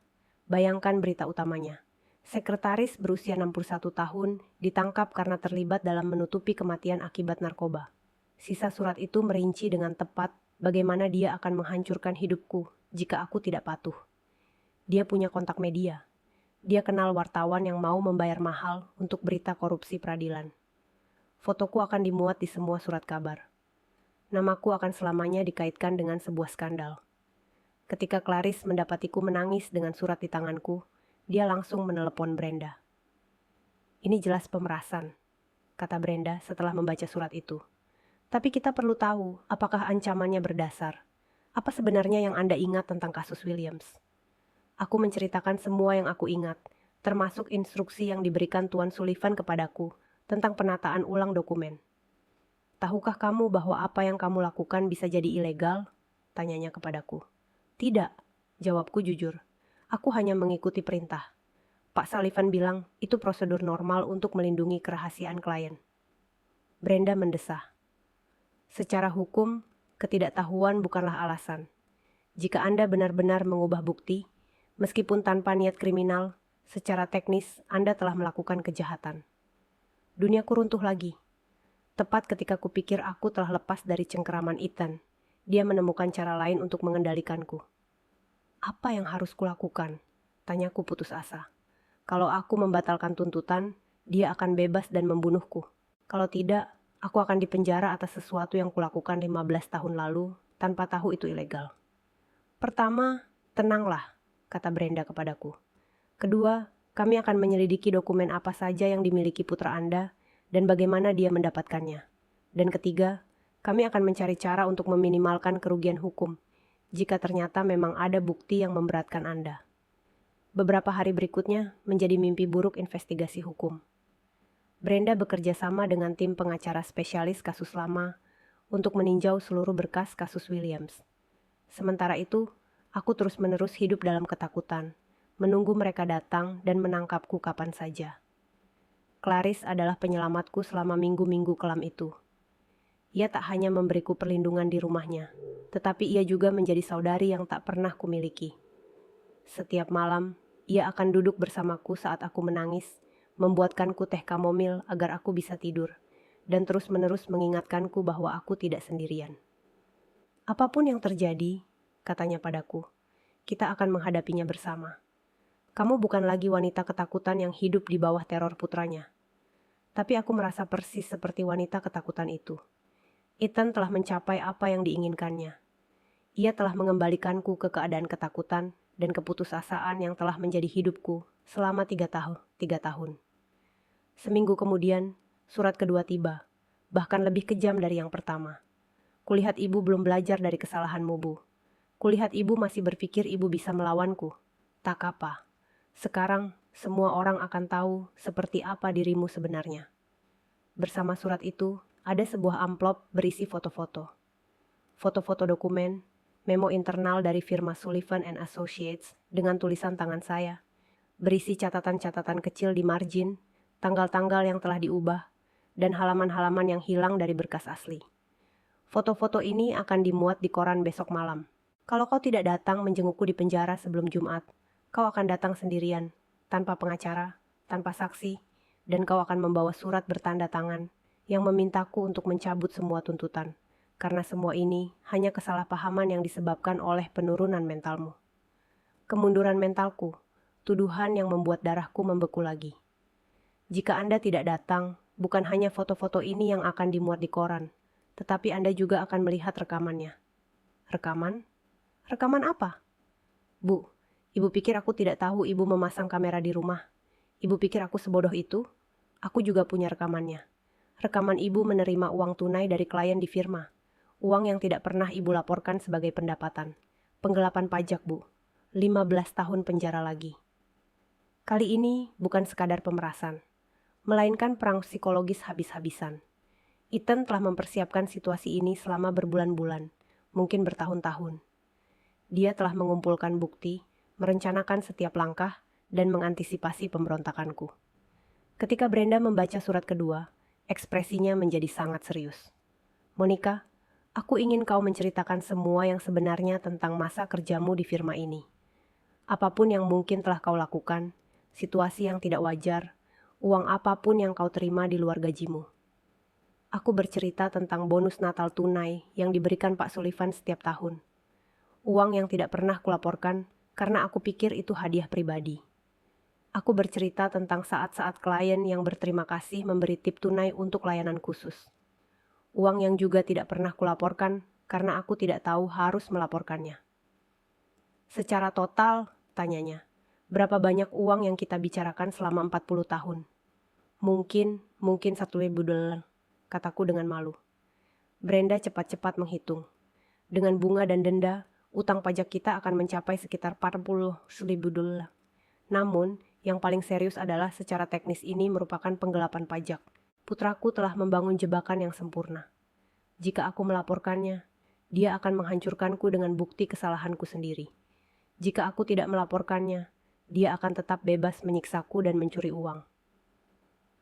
A: Bayangkan berita utamanya. Sekretaris berusia 61 tahun ditangkap karena terlibat dalam menutupi kematian akibat narkoba. Sisa surat itu merinci dengan tepat bagaimana dia akan menghancurkan hidupku jika aku tidak patuh. Dia punya kontak media. Dia kenal wartawan yang mau membayar mahal untuk berita korupsi peradilan. Fotoku akan dimuat di semua surat kabar. Namaku akan selamanya dikaitkan dengan sebuah skandal. Ketika Clarice mendapatiku menangis dengan surat di tanganku, dia langsung menelepon Brenda. Ini jelas pemerasan, kata Brenda setelah membaca surat itu. Tapi kita perlu tahu apakah ancamannya berdasar. Apa sebenarnya yang Anda ingat tentang kasus Williams? Aku menceritakan semua yang aku ingat, termasuk instruksi yang diberikan Tuan Sullivan kepadaku tentang penataan ulang dokumen. Tahukah kamu bahwa apa yang kamu lakukan bisa jadi ilegal? Tanyanya kepadaku. Tidak, jawabku jujur. Aku hanya mengikuti perintah. Pak Sullivan bilang itu prosedur normal untuk melindungi kerahasiaan klien. Brenda mendesah. Secara hukum, ketidaktahuan bukanlah alasan. Jika Anda benar-benar mengubah bukti, meskipun tanpa niat kriminal, secara teknis Anda telah melakukan kejahatan. Duniaku runtuh lagi. Tepat ketika kupikir aku telah lepas dari cengkeraman Ethan, dia menemukan cara lain untuk mengendalikanku. Apa yang harus kulakukan? Tanyaku putus asa. Kalau aku membatalkan tuntutan, dia akan bebas dan membunuhku. Kalau tidak, aku akan dipenjara atas sesuatu yang kulakukan 15 tahun lalu tanpa tahu itu ilegal. Pertama, tenanglah, kata Brenda kepadaku. Kedua, kami akan menyelidiki dokumen apa saja yang dimiliki putra Anda dan bagaimana dia mendapatkannya. Dan ketiga, kami akan mencari cara untuk meminimalkan kerugian hukum jika ternyata memang ada bukti yang memberatkan Anda. Beberapa hari berikutnya menjadi mimpi buruk investigasi hukum. Brenda bekerja sama dengan tim pengacara spesialis kasus lama untuk meninjau seluruh berkas kasus Williams. Sementara itu, aku terus-menerus hidup dalam ketakutan, menunggu mereka datang dan menangkapku kapan saja. Clarice adalah penyelamatku selama minggu-minggu kelam itu. Ia tak hanya memberiku perlindungan di rumahnya, tetapi ia juga menjadi saudari yang tak pernah kumiliki. Setiap malam, ia akan duduk bersamaku saat aku menangis, membuatkanku teh kamomil agar aku bisa tidur, dan terus-menerus mengingatkanku bahwa aku tidak sendirian. Apapun yang terjadi, katanya padaku, kita akan menghadapinya bersama. Kamu bukan lagi wanita ketakutan yang hidup di bawah teror putranya. Tapi aku merasa persis seperti wanita ketakutan itu. Ethan telah mencapai apa yang diinginkannya. Ia telah mengembalikanku ke keadaan ketakutan dan keputusasaan yang telah menjadi hidupku selama 3 tahun. Seminggu kemudian, surat kedua tiba, bahkan lebih kejam dari yang pertama. Kulihat ibu belum belajar dari kesalahanmu, Bu. Kulihat ibu masih berpikir ibu bisa melawanku. Tak apa. Sekarang, semua orang akan tahu seperti apa dirimu sebenarnya. Bersama surat itu, ada sebuah amplop berisi foto-foto. Foto-foto dokumen, memo internal dari firma Sullivan and Associates dengan tulisan tangan saya, berisi catatan-catatan kecil di margin, tanggal-tanggal yang telah diubah, dan halaman-halaman yang hilang dari berkas asli. Foto-foto ini akan dimuat di koran besok malam. Kalau kau tidak datang menjengukku di penjara sebelum Jumat, kau akan datang sendirian, tanpa pengacara, tanpa saksi, dan kau akan membawa surat bertanda tangan yang memintaku untuk mencabut semua tuntutan, karena semua ini hanya kesalahpahaman yang disebabkan oleh penurunan mentalmu. Kemunduran mentalku, tuduhan yang membuat darahku membeku lagi. Jika Anda tidak datang, bukan hanya foto-foto ini yang akan dimuat di koran, tetapi Anda juga akan melihat rekamannya. Rekaman? Rekaman apa? Bu, ibu pikir aku tidak tahu ibu memasang kamera di rumah. Ibu pikir aku sebodoh itu? Aku juga punya rekamannya. Rekaman ibu menerima uang tunai dari klien di firma. Uang yang tidak pernah ibu laporkan sebagai pendapatan. Penggelapan pajak, Bu. 15 tahun penjara lagi. Kali ini bukan sekadar pemerasan, melainkan perang psikologis habis-habisan. Ethan telah mempersiapkan situasi ini selama berbulan-bulan, mungkin bertahun-tahun. Dia telah mengumpulkan bukti, merencanakan setiap langkah, dan mengantisipasi pemberontakanku. Ketika Brenda membaca surat kedua, ekspresinya menjadi sangat serius. Monica, aku ingin kau menceritakan semua yang sebenarnya tentang masa kerjamu di firma ini. Apapun yang mungkin telah kau lakukan, situasi yang tidak wajar, uang apapun yang kau terima di luar gajimu. Aku bercerita tentang bonus Natal tunai yang diberikan Pak Sullivan setiap tahun. Uang yang tidak pernah kulaporkan karena aku pikir itu hadiah pribadi. Aku bercerita tentang saat-saat klien yang berterima kasih memberi tip tunai untuk layanan khusus. Uang yang juga tidak pernah kulaporkan karena aku tidak tahu harus melaporkannya. Secara total, tanyanya, berapa banyak uang yang kita bicarakan selama 40 tahun? Mungkin $1.000, kataku dengan malu. Brenda cepat-cepat menghitung. Dengan bunga dan denda, utang pajak kita akan mencapai sekitar $40.000. Namun, yang paling serius adalah secara teknis ini merupakan penggelapan pajak. Putraku telah membangun jebakan yang sempurna. Jika aku melaporkannya, dia akan menghancurkanku dengan bukti kesalahanku sendiri. Jika aku tidak melaporkannya, dia akan tetap bebas menyiksaku dan mencuri uang.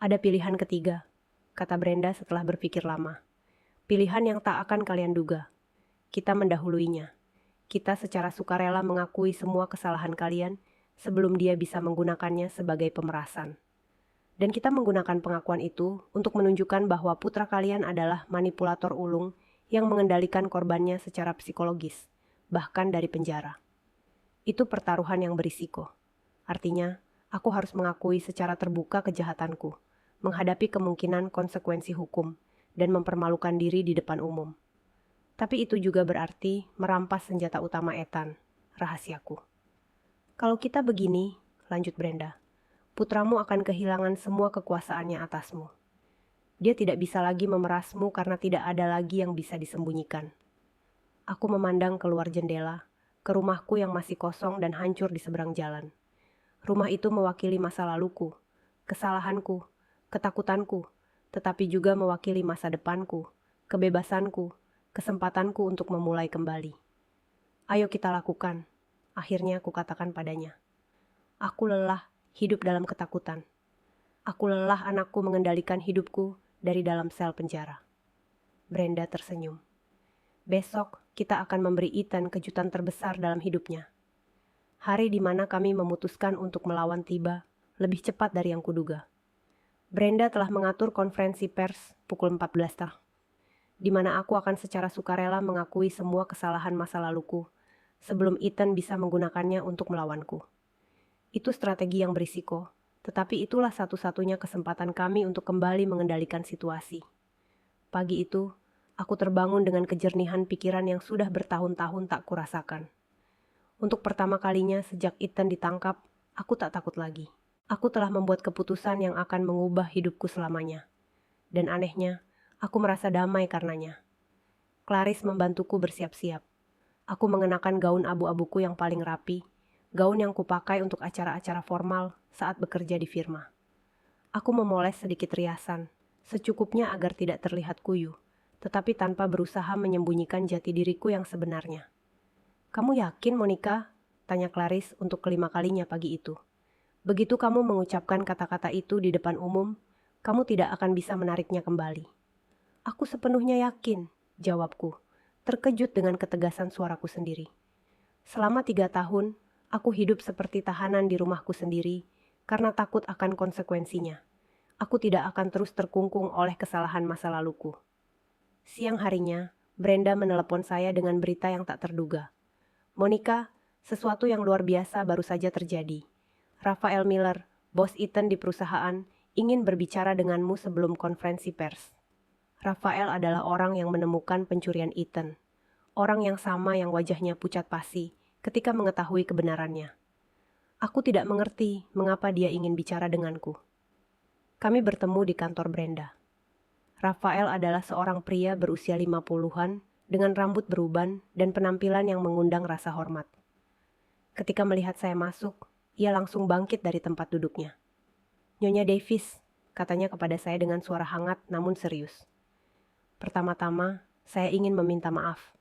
A: Ada pilihan ketiga, kata Brenda setelah berpikir lama. Pilihan yang tak akan kalian duga. Kita mendahuluinya. Kita secara sukarela mengakui semua kesalahan kalian sebelum dia bisa menggunakannya sebagai pemerasan. Dan kita menggunakan pengakuan itu untuk menunjukkan bahwa putra kalian adalah manipulator ulung yang mengendalikan korbannya secara psikologis, bahkan dari penjara. Itu pertaruhan yang berisiko. Artinya, aku harus mengakui secara terbuka kejahatanku, menghadapi kemungkinan konsekuensi hukum, dan mempermalukan diri di depan umum. Tapi itu juga berarti merampas senjata utama Ethan, rahasiaku. Kalau kita begini, lanjut Brenda, putramu akan kehilangan semua kekuasaannya atasmu. Dia tidak bisa lagi memerasmu karena tidak ada lagi yang bisa disembunyikan. Aku memandang keluar jendela, ke rumahku yang masih kosong dan hancur di seberang jalan. Rumah itu mewakili masa laluku, kesalahanku, ketakutanku, tetapi juga mewakili masa depanku, kebebasanku, kesempatanku untuk memulai kembali. Ayo kita lakukan, akhirnya aku katakan padanya. Aku lelah hidup dalam ketakutan. Aku lelah anakku mengendalikan hidupku dari dalam sel penjara. Brenda tersenyum. Besok kita akan memberi Ethan kejutan terbesar dalam hidupnya. Hari di mana kami memutuskan untuk melawan tiba lebih cepat dari yang kuduga. Brenda telah mengatur konferensi pers pukul 14, di mana aku akan secara sukarela mengakui semua kesalahan masa laluku sebelum Ethan bisa menggunakannya untuk melawanku. Itu strategi yang berisiko, tetapi itulah satu-satunya kesempatan kami untuk kembali mengendalikan situasi. Pagi itu, aku terbangun dengan kejernihan pikiran yang sudah bertahun-tahun tak kurasakan. Untuk pertama kalinya sejak Ethan ditangkap, aku tak takut lagi. Aku telah membuat keputusan yang akan mengubah hidupku selamanya. Dan anehnya, aku merasa damai karenanya. Clarice membantuku bersiap-siap. Aku mengenakan gaun abu-abuku yang paling rapi, gaun yang kupakai untuk acara-acara formal saat bekerja di firma. Aku memoles sedikit riasan, secukupnya agar tidak terlihat kuyu, tetapi tanpa berusaha menyembunyikan jati diriku yang sebenarnya. Kamu yakin, Monica? Tanya Clarice untuk kelima kalinya pagi itu. Begitu kamu mengucapkan kata-kata itu di depan umum, kamu tidak akan bisa menariknya kembali. Aku sepenuhnya yakin, jawabku, terkejut dengan ketegasan suaraku sendiri. Selama 3 tahun, aku hidup seperti tahanan di rumahku sendiri karena takut akan konsekuensinya. Aku tidak akan terus terkungkung oleh kesalahan masa laluku. Siang harinya, Brenda menelepon saya dengan berita yang tak terduga. Monica, sesuatu yang luar biasa baru saja terjadi. Raphael Miller, bos Ethan di perusahaan, ingin berbicara denganmu sebelum konferensi pers. Raphael adalah orang yang menemukan pencurian Ethan. Orang yang sama yang wajahnya pucat pasi ketika mengetahui kebenarannya. Aku tidak mengerti mengapa dia ingin bicara denganku. Kami bertemu di kantor Brenda. Raphael adalah seorang pria berusia 50-an dengan rambut beruban dan penampilan yang mengundang rasa hormat. Ketika melihat saya masuk, ia langsung bangkit dari tempat duduknya. Nyonya Davis, katanya kepada saya dengan suara hangat namun serius. Pertama-tama, saya ingin meminta maaf.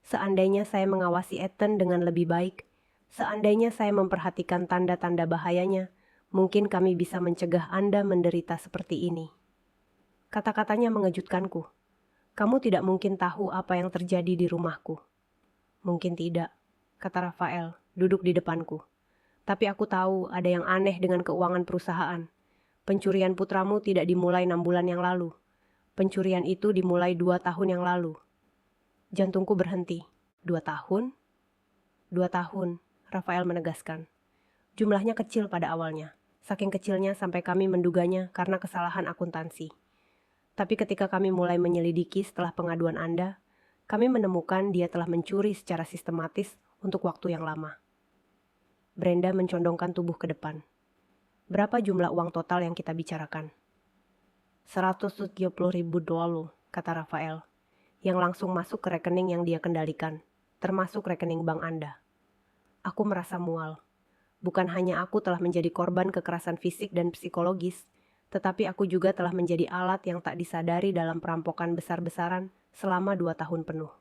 A: Seandainya saya mengawasi Ethan dengan lebih baik, seandainya saya memperhatikan tanda-tanda bahayanya, mungkin kami bisa mencegah Anda menderita seperti ini. Kata-katanya mengejutkanku. Kamu tidak mungkin tahu apa yang terjadi di rumahku. Mungkin tidak, kata Raphael, duduk di depanku. Tapi aku tahu ada yang aneh dengan keuangan perusahaan. Pencurian putramu tidak dimulai 6 bulan yang lalu. Pencurian itu dimulai 2 tahun yang lalu. Jantungku berhenti. 2 tahun? 2 tahun, Raphael menegaskan. Jumlahnya kecil pada awalnya. Saking kecilnya sampai kami menduganya karena kesalahan akuntansi. Tapi ketika kami mulai menyelidiki setelah pengaduan Anda, kami menemukan dia telah mencuri secara sistematis untuk waktu yang lama. Brenda mencondongkan tubuh ke depan. Berapa jumlah uang total yang kita bicarakan? 170.000 dolar, kata Raphael, yang langsung masuk ke rekening yang dia kendalikan, termasuk rekening bank Anda. Aku merasa mual. Bukan hanya aku telah menjadi korban kekerasan fisik dan psikologis, tetapi aku juga telah menjadi alat yang tak disadari dalam perampokan besar-besaran selama 2 tahun penuh.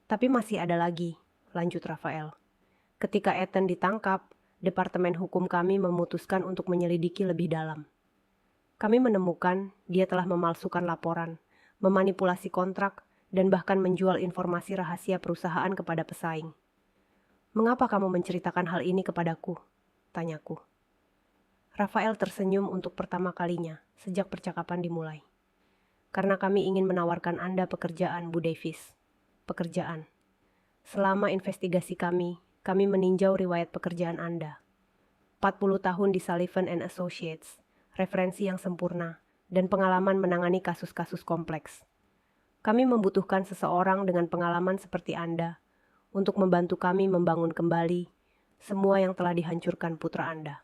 A: Tapi masih ada lagi, lanjut Raphael. Ketika Ethan ditangkap, Departemen Hukum kami memutuskan untuk menyelidiki lebih dalam. Kami menemukan dia telah memalsukan laporan, memanipulasi kontrak, dan bahkan menjual informasi rahasia perusahaan kepada pesaing. Mengapa kamu menceritakan hal ini kepadaku? Tanyaku. Raphael tersenyum untuk pertama kalinya sejak percakapan dimulai. Karena kami ingin menawarkan Anda pekerjaan, Bu Davis. Pekerjaan. Selama investigasi kami meninjau riwayat pekerjaan Anda. 40 tahun di Sullivan & Associates, referensi yang sempurna, dan pengalaman menangani kasus-kasus kompleks. Kami membutuhkan seseorang dengan pengalaman seperti Anda untuk membantu kami membangun kembali semua yang telah dihancurkan putra Anda.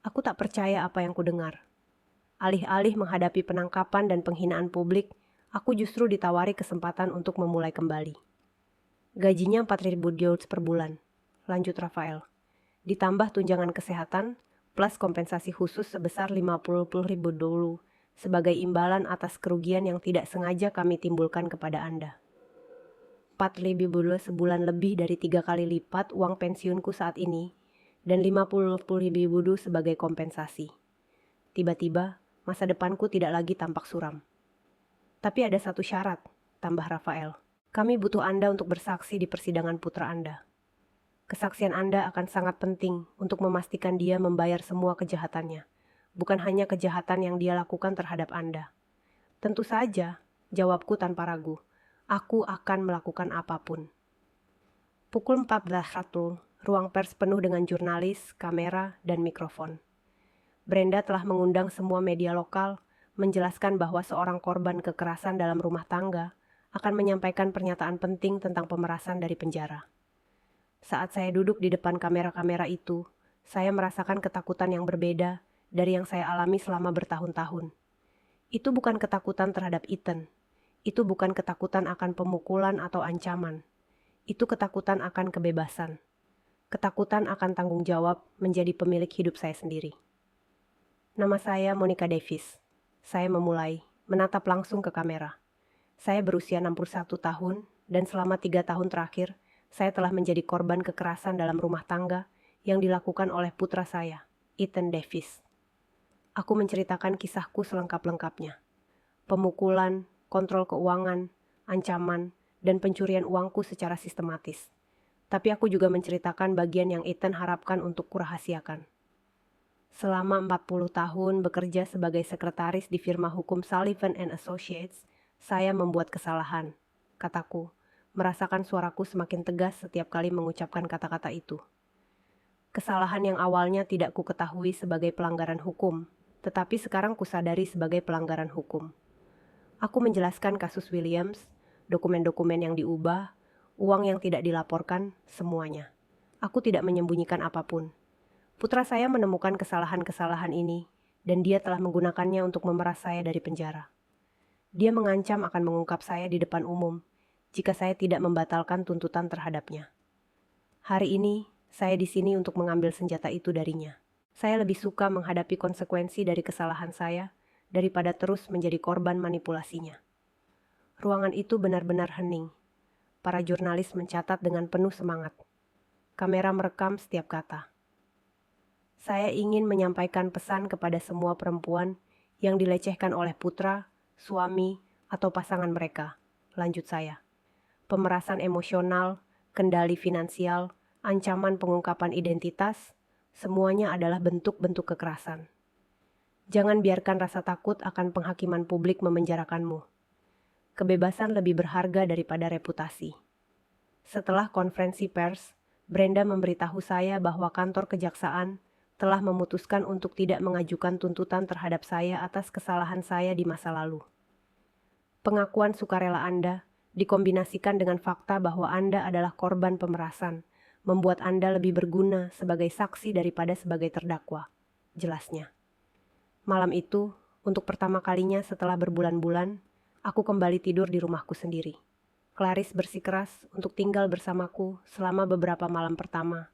A: Aku tak percaya apa yang kudengar. Alih-alih menghadapi penangkapan dan penghinaan publik, aku justru ditawari kesempatan untuk memulai kembali. Gajinya 4.000 Gulden per bulan, lanjut Rafael. Ditambah tunjangan kesehatan, plus kompensasi khusus sebesar 50.000 dulu sebagai imbalan atas kerugian yang tidak sengaja kami timbulkan kepada Anda. 4.000 Gulden sebulan lebih dari 3 kali lipat uang pensiunku saat ini, dan 50.000 Gulden sebagai kompensasi. Tiba-tiba, masa depanku tidak lagi tampak suram. Tapi ada satu syarat, tambah Rafael. Kami butuh Anda untuk bersaksi di persidangan putra Anda. Kesaksian Anda akan sangat penting untuk memastikan dia membayar semua kejahatannya, bukan hanya kejahatan yang dia lakukan terhadap Anda. Tentu saja, jawabku tanpa ragu. Aku akan melakukan apapun. Pukul 14.00, ruang pers penuh dengan jurnalis, kamera, dan mikrofon. Brenda telah mengundang semua media lokal, menjelaskan bahwa seorang korban kekerasan dalam rumah tangga akan menyampaikan pernyataan penting tentang pemerasan dari penjara. Saat saya duduk di depan kamera-kamera itu, saya merasakan ketakutan yang berbeda dari yang saya alami selama bertahun-tahun. Itu bukan ketakutan terhadap Ethan. Itu bukan ketakutan akan pemukulan atau ancaman. Itu ketakutan akan kebebasan. Ketakutan akan tanggung jawab menjadi pemilik hidup saya sendiri. Nama saya Monica Davis. Saya memulai, menatap langsung ke kamera. Saya berusia 61 tahun, dan selama 3 tahun terakhir, saya telah menjadi korban kekerasan dalam rumah tangga yang dilakukan oleh putra saya, Ethan Davis. Aku menceritakan kisahku selengkap-lengkapnya. Pemukulan, kontrol keuangan, ancaman, dan pencurian uangku secara sistematis. Tapi aku juga menceritakan bagian yang Ethan harapkan untuk kurahasiakan. Selama 40 tahun bekerja sebagai sekretaris di firma hukum Sullivan & Associates, saya membuat kesalahan, kataku, merasakan suaraku semakin tegas setiap kali mengucapkan kata-kata itu. Kesalahan yang awalnya tidak ku ketahui sebagai pelanggaran hukum, tetapi sekarang kusadari sebagai pelanggaran hukum. Aku menjelaskan kasus Williams, dokumen-dokumen yang diubah, uang yang tidak dilaporkan, semuanya. Aku tidak menyembunyikan apapun. Putra saya menemukan kesalahan-kesalahan ini, dan dia telah menggunakannya untuk memeras saya dari penjara. Dia mengancam akan mengungkap saya di depan umum jika saya tidak membatalkan tuntutan terhadapnya. Hari ini, saya di sini untuk mengambil senjata itu darinya. Saya lebih suka menghadapi konsekuensi dari kesalahan saya daripada terus menjadi korban manipulasinya. Ruangan itu benar-benar hening. Para jurnalis mencatat dengan penuh semangat. Kamera merekam setiap kata. Saya ingin menyampaikan pesan kepada semua perempuan yang dilecehkan oleh putra, suami, atau pasangan mereka. Lanjut saya. Pemerasan emosional, kendali finansial, ancaman pengungkapan identitas, semuanya adalah bentuk-bentuk kekerasan. Jangan biarkan rasa takut akan penghakiman publik memenjarakanmu. Kebebasan lebih berharga daripada reputasi. Setelah konferensi pers, Brenda memberitahu saya bahwa kantor kejaksaan telah memutuskan untuk tidak mengajukan tuntutan terhadap saya atas kesalahan saya di masa lalu. Pengakuan sukarela Anda, dikombinasikan dengan fakta bahwa Anda adalah korban pemerasan, membuat Anda lebih berguna sebagai saksi daripada sebagai terdakwa, jelasnya. Malam itu, untuk pertama kalinya setelah berbulan-bulan, aku kembali tidur di rumahku sendiri. Clarice bersikeras untuk tinggal bersamaku selama beberapa malam pertama,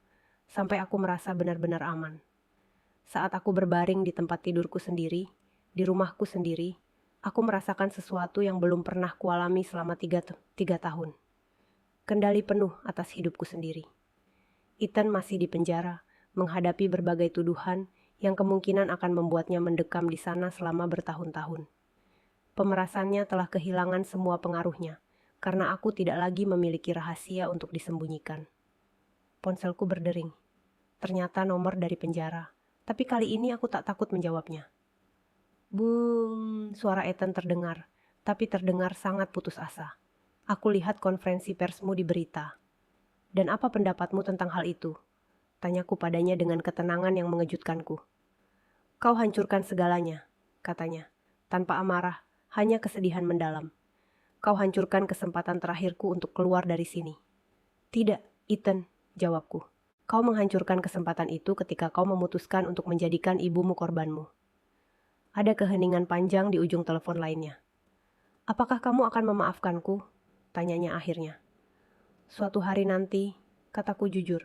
A: sampai aku merasa benar-benar aman. Saat aku berbaring di tempat tidurku sendiri, di rumahku sendiri, aku merasakan sesuatu yang belum pernah kualami selama 3 tahun. Kendali penuh atas hidupku sendiri. Ethan masih di penjara, menghadapi berbagai tuduhan yang kemungkinan akan membuatnya mendekam di sana selama bertahun-tahun. Pemerasannya telah kehilangan semua pengaruhnya, karena aku tidak lagi memiliki rahasia untuk disembunyikan. Ponselku berdering. Ternyata nomor dari penjara. Tapi kali ini aku tak takut menjawabnya. Boom, suara Ethan terdengar, tapi terdengar sangat putus asa. Aku lihat konferensi persmu di berita. Dan apa pendapatmu tentang hal itu? Tanyaku padanya dengan ketenangan yang mengejutkanku. Kau hancurkan segalanya, katanya, tanpa amarah, hanya kesedihan mendalam. Kau hancurkan kesempatan terakhirku untuk keluar dari sini. Tidak, Ethan, jawabku. Kau menghancurkan kesempatan itu ketika kau memutuskan untuk menjadikan ibumu korbanmu. Ada keheningan panjang di ujung telepon lainnya. Apakah kamu akan memaafkanku? Tanyanya akhirnya. Suatu hari nanti, kataku jujur.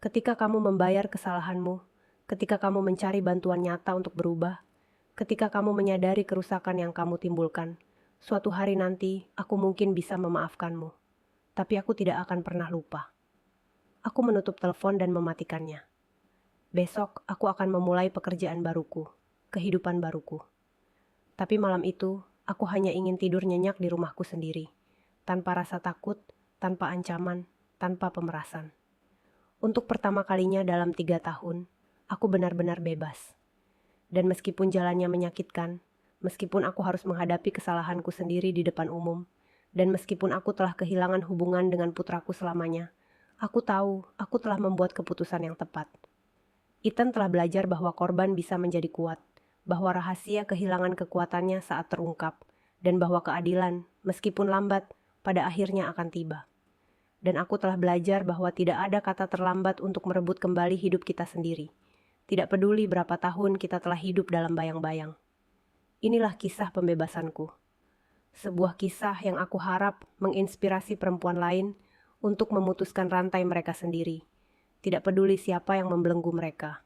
A: Ketika kamu membayar kesalahanmu, ketika kamu mencari bantuan nyata untuk berubah, ketika kamu menyadari kerusakan yang kamu timbulkan, suatu hari nanti aku mungkin bisa memaafkanmu. Tapi aku tidak akan pernah lupa. Aku menutup telepon dan mematikannya. Besok aku akan memulai pekerjaan baruku, kehidupan baruku. Tapi malam itu, aku hanya ingin tidur nyenyak di rumahku sendiri, tanpa rasa takut, tanpa ancaman, tanpa pemerasan. Untuk pertama kalinya dalam 3 tahun, aku benar-benar bebas. Dan meskipun jalannya menyakitkan, meskipun aku harus menghadapi kesalahanku sendiri di depan umum, dan meskipun aku telah kehilangan hubungan dengan putraku selamanya, aku tahu aku telah membuat keputusan yang tepat. Ethan telah belajar bahwa korban bisa menjadi kuat, bahwa rahasia kehilangan kekuatannya saat terungkap, dan bahwa keadilan, meskipun lambat, pada akhirnya akan tiba. Dan aku telah belajar bahwa tidak ada kata terlambat untuk merebut kembali hidup kita sendiri. Tidak peduli berapa tahun kita telah hidup dalam bayang-bayang. Inilah kisah pembebasanku. Sebuah kisah yang aku harap menginspirasi perempuan lain untuk memutuskan rantai mereka sendiri. Tidak peduli siapa yang membelenggu mereka.